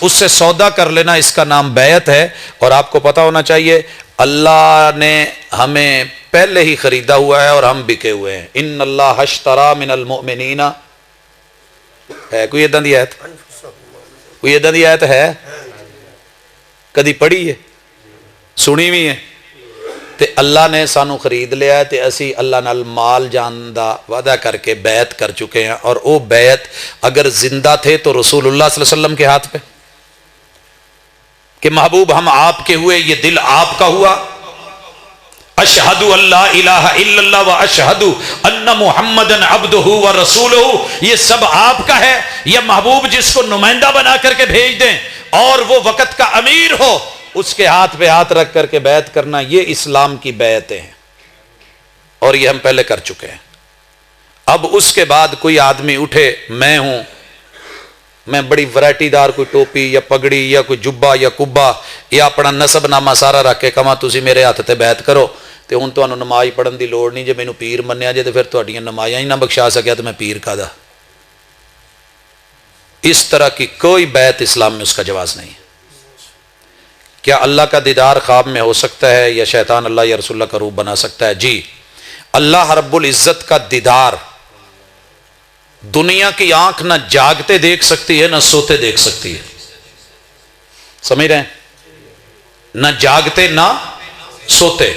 اس سے سودا کر لینا، اس کا نام بیعت ہے۔ اور آپ کو پتا ہونا چاہیے اللہ نے ہمیں پہلے ہی خریدا ہوا ہے اور ہم بکے ہوئے ہیں۔ ان اللہ اشترى من المؤمنین، ہے کوئی ادھا دی آیت؟ کوئی ادھا دی آیت ہے؟ کدی پڑھی ہے؟ سنی بھی ہے؟ تے اللہ نے سانو خرید لیا ہے تے اسی اللہ نال مال جان دا وعدہ کر کے بیعت کر چکے ہیں، اور وہ بیعت اگر زندہ تھے تو رسول اللہ صلی اللہ علیہ وسلم کے ہاتھ پہ کہ محبوب ہم آپ کے ہوئے، یہ دل آپ کا ہوا، اشہد اللہ الہ الا اللہ و اشہد ان محمدن عبدہ و رسولہ، یہ سب آپ کا ہے، یا محبوب جس کو نمائندہ بنا کر کے بھیج دیں اور وہ وقت کا امیر ہو، اس کے ہاتھ پہ ہاتھ رکھ کر کے بیعت کرنا، یہ اسلام کی بیعتیں ہیں، اور یہ ہم پہلے کر چکے ہیں۔ اب اس کے بعد کوئی آدمی اٹھے، میں ہوں، میں بڑی ورائٹی دار کوئی ٹوپی یا پگڑی یا کوئی جبا یا کبا یا اپنا نسب نامہ سارا رکھ کے کہاں تسی میرے ہاتھ تے بیعت کرو تے ہن تانوں نماز پڑھن دی لوڑ نہیں، جے مینوں پیر منیا جے تے پھر تہاڈیاں نمازاں ہی نہ بخشا سکیا تے میں پیر کادا۔ اس طرح کی کوئی بیعت اسلام میں اس کا جواز نہیں ہے۔ کیا اللہ کا دیدار خواب میں ہو سکتا ہے یا شیطان اللہ یا رسول اللہ کا روپ بنا سکتا ہے؟ جی، اللہ رب العزت کا دیدار دنیا کی آنکھ نہ جاگتے دیکھ سکتی ہے نہ سوتے دیکھ سکتی ہے، سمجھ رہے ہیں؟ نہ جاگتے نہ سوتے۔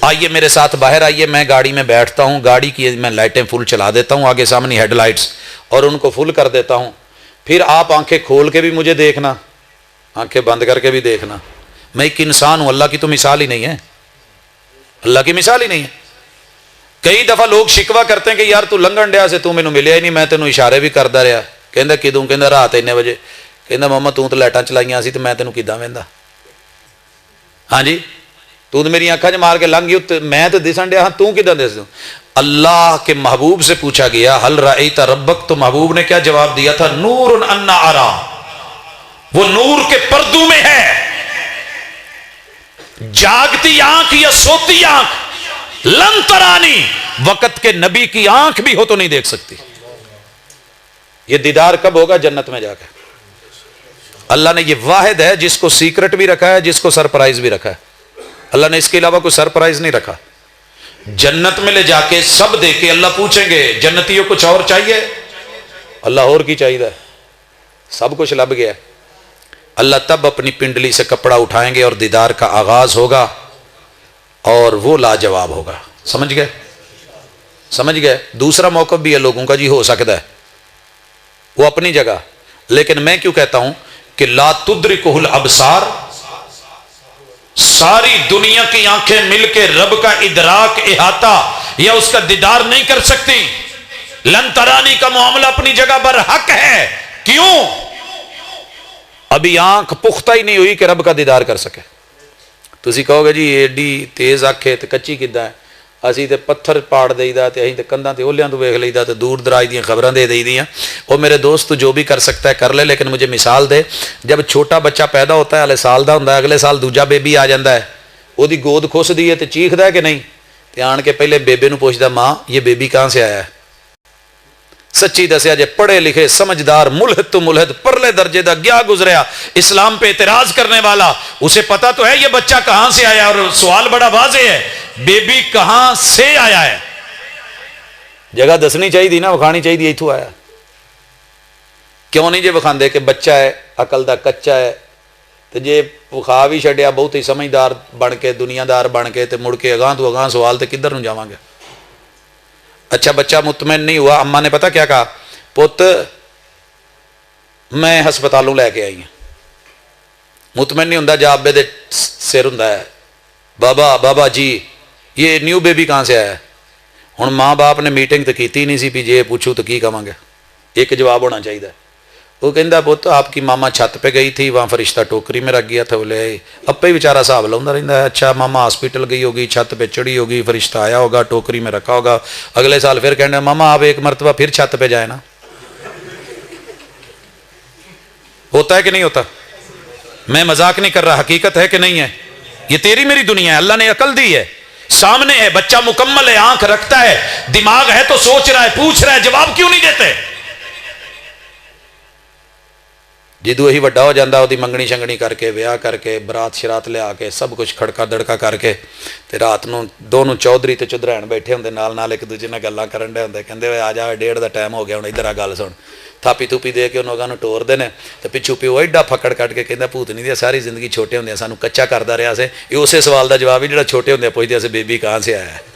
آئیے میرے ساتھ باہر آئیے، میں گاڑی میں بیٹھتا ہوں، گاڑی کی میں لائٹیں فل چلا دیتا ہوں، آگے سامنے ہیڈ لائٹس، اور ان کو فل کر دیتا ہوں، پھر آپ آنکھیں کھول کے بھی مجھے دیکھنا، آنکھیں بند کر کے بھی دیکھنا، میں ایک انسان ہوں، اللہ کی تو مثال ہی نہیں ہے، اللہ کی مثال ہی نہیں ہے۔ کئی دفعہ لوگ شکوا کرتے ہیں کہ یار تو لنگن ڈیا سے تو مینوں ملیا ہی نہیں، میں تینوں اشارے بھی کردا رہا، کہندا کدوں، کہندا رات 3 بجے، کہندا ماما تو لائٹاں چلائیاں سی تے میں تینوں کداں ویندا، ہاں جی تو میری آنکھاں 'چ مار کے لنگ گئی، میں تو دسن ڈیا ہاں، تو کداں دس دوں؟ اللہ کے محبوب سے پوچھا گیا حل رأیت ربک، تو محبوب نے کیا جواب دیا تھا؟ نور انا ارا، وہ نور کے پردوں میں ہے۔ جاگتی آنکھ یا سوتی آنکھ، لن ترانی، وقت کے نبی کی آنکھ بھی ہو تو نہیں دیکھ سکتی۔ یہ دیدار کب ہوگا؟ جنت میں جا کے۔ اللہ نے یہ واحد ہے جس کو سیکرٹ بھی رکھا ہے، جس کو سرپرائز بھی رکھا ہے، اللہ نے اس کے علاوہ کوئی سرپرائز نہیں رکھا۔ جنت میں لے جا کے سب دے کے اللہ پوچھیں گے جنتیوں کچھ اور چاہیے؟ اللہ اور کی چاہیے، سب کچھ لب گیا۔ اللہ تب اپنی پنڈلی سے کپڑا اٹھائیں گے اور دیدار کا آغاز ہوگا، اور وہ لاجواب ہوگا۔ سمجھ گئے؟ سمجھ گئے؟ دوسرا موقف بھی ہے لوگوں کا، جی ہو سکتا ہے، وہ اپنی جگہ، لیکن میں کیوں کہتا ہوں کہ لا تدرکہ الابصار، ساری دنیا کی آنکھیں مل کے رب کا ادراک، احاطہ یا اس کا دیدار نہیں کر سکتی۔ لن ترانی کا معاملہ اپنی جگہ برحق ہے، کیوں؟ ابھی آنکھ پختہ ہی نہیں ہوئی کہ رب کا دیدار کر سکے۔ تسی کہو گے جی ایڈی تیز آنکھ ہے تے کچی کداں ہے؟ اسی تے پتھر پاڑ دئی دا تے اسی تے کندھاں تے اولیاں تو ویکھ لئیدا تے دور دراز دیاں خبراں دے دئی دیاں۔ او میرے دوست جو بھی کر سکتا ہے کر لے، لیکن مجھے مثال دے، جب چھوٹا بچہ پیدا ہوتا ہے، 1 سال دا ہوندا ہے، اگلے سال دوجا بیبی آ جاندا ہے، او دی گود کھس دی ہے تے چیخدا ہے کہ نہیں؟ تے آن کے پہلے بیبے نو پوچھدا ماں یہ بیبی کہاں سے آیا ہے؟ سچی دسیا جے پڑھے لکھے سمجھدار ملحد تو ملحد پرلے درجے دا گیا گزریا اسلام پہ اعتراض کرنے والا، اسے پتا تو ہے یہ بچہ کہاں سے آیا، اور سوال بڑا واضح ہے، بیبی کہاں سے آیا ہے؟ جگہ دسنی چاہیے دی نا، وکھانی چاہیے دی ایتھوں آیا۔ کیوں نہیں جے وکھاندے کہ بچہ ہے، عقل دا کچا ہے، تے جے وکھا بھی چھڈیا بہت ہی سمجھدار بن کے، دنیا دار بن کے، تے مڑ کے اگاں تو اگاں سوال تے کدھر نوں جاواں گے؟ اچھا بچہ مطمئن نہیں ہوا، اماں نے پتا کیا کہا؟ پت میں ہسپتالوں لے کے آئی ہوں۔ مطمئن نہیں ہوندا، جا ابے دے سر ہوندا ہے، بابا بابا جی یہ نیو بیبی کہاں سے آیا ہے؟ ہن ماں باپ نے میٹنگ تو کیتی نہیں سی بھی جے پوچھوں تو کی کہاں گے، ایک جواب ہونا چاہیے۔ وہ کہندا پت آپ کی ماما چھت پہ گئی تھی، وہاں فرشتہ ٹوکری میں رکھ گیا تھا، بولے ابے ہی بیچارہ صاحب لاؤندا رہندا ہے، اچھا ماما ہاسپٹل گئی ہوگی، چھت پہ چڑھی ہوگی، فرشتہ آیا ہوگا، ٹوکری میں رکھا ہوگا، اگلے سال پھر کہنا ماما آپ ایک مرتبہ پھر چھت پہ جائے نا۔ ہوتا ہے کہ نہیں ہوتا؟ میں مذاق نہیں کر رہا، حقیقت ہے کہ نہیں ہے؟ یہ تیری میری دنیا ہے، اللہ نے عقل دی ہے، سامنے ہے، بچہ مکمل ہے، آنکھ رکھتا ہے، دماغ ہے تو سوچ رہا ہے، پوچھ رہا ہے، جواب کیوں نہیں دیتے؟ جدو یہی وڈا ہو جاتا وہ منگنی شنگنی کر کے ویاہ کر کے برات شرات لیا کے سب کچھ کھڑکا دڑکا کر کے تے رات نو دونوں چودھری تے چودھرائن بیٹھے ہوندے نال ایک دوجے نال گلاں کرن دے ہوندے کہندے آ جا 1:30 دا ٹائم ہو گیا ہن ادھر آ گل سن تھاپی تھوپی دے کے انہوں نے ٹور دے تے پچھو پیو ایڈا پھکڑ کٹ کے کہندا پوتنی دی ساری زندگی چھوٹے ہوندے سانو کچا کردا رہیا سے یہ اسی سوال دا جواب ہی جڑا چھوٹے ہوندے پوچھدے سے بیبی کہاں سے آیا ہے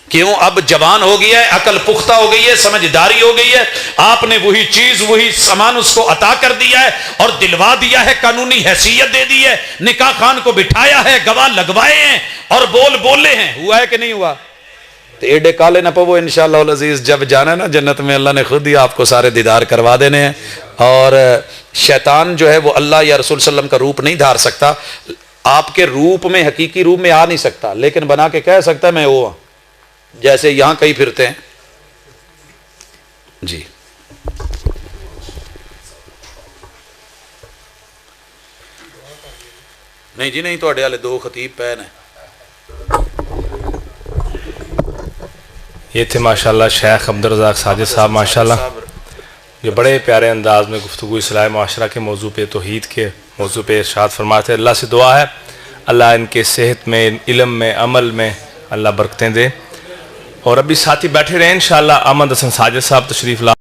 کیوں اب جوان ہو گیا ہے عقل پختہ ہو گئی ہے سمجھداری ہو گئی ہے آپ نے وہی چیز وہی سامان اس کو عطا کر دیا ہے اور دلوا دیا ہے قانونی حیثیت دے دی ہے نکاح خان کو بٹھایا ہے گواہ لگوائے ہیں اور بولے ہیں ہوا ہے کہ نہیں ہوا تو ایڈے کالے نہ پو انشاءاللہ العزیز جب جانا ہے نا جنت میں اللہ نے خود ہی آپ کو سارے دیدار کروا دینے ہیں اور شیطان جو ہے وہ اللہ یا رسول صلی اللہ علیہ وسلم کا روپ نہیں دھار سکتا آپ کے روپ میں حقیقی روپ میں آ نہیں سکتا لیکن بنا کے کہہ سکتا ہے میں وہ جیسے یہاں کئی پھرتے ہیں جی نہیں جی نہیں تواڈے والے 2 خطیب پے نے یہ تھے ماشاءاللہ شیخ عبدالرزاق ساجد صاحب ماشاءاللہ جو بڑے پیارے انداز میں گفتگو اصلاح معاشرہ کے موضوع پہ توحید کے موضوع پہ ارشاد فرماتے ہیں اللہ سے دعا ہے اللہ ان کے صحت میں علم میں عمل میں اللہ برکتیں دے اور ابھی ساتھی بیٹھے رہے انشاءاللہ احمد حسن ساجد صاحب تشریف لا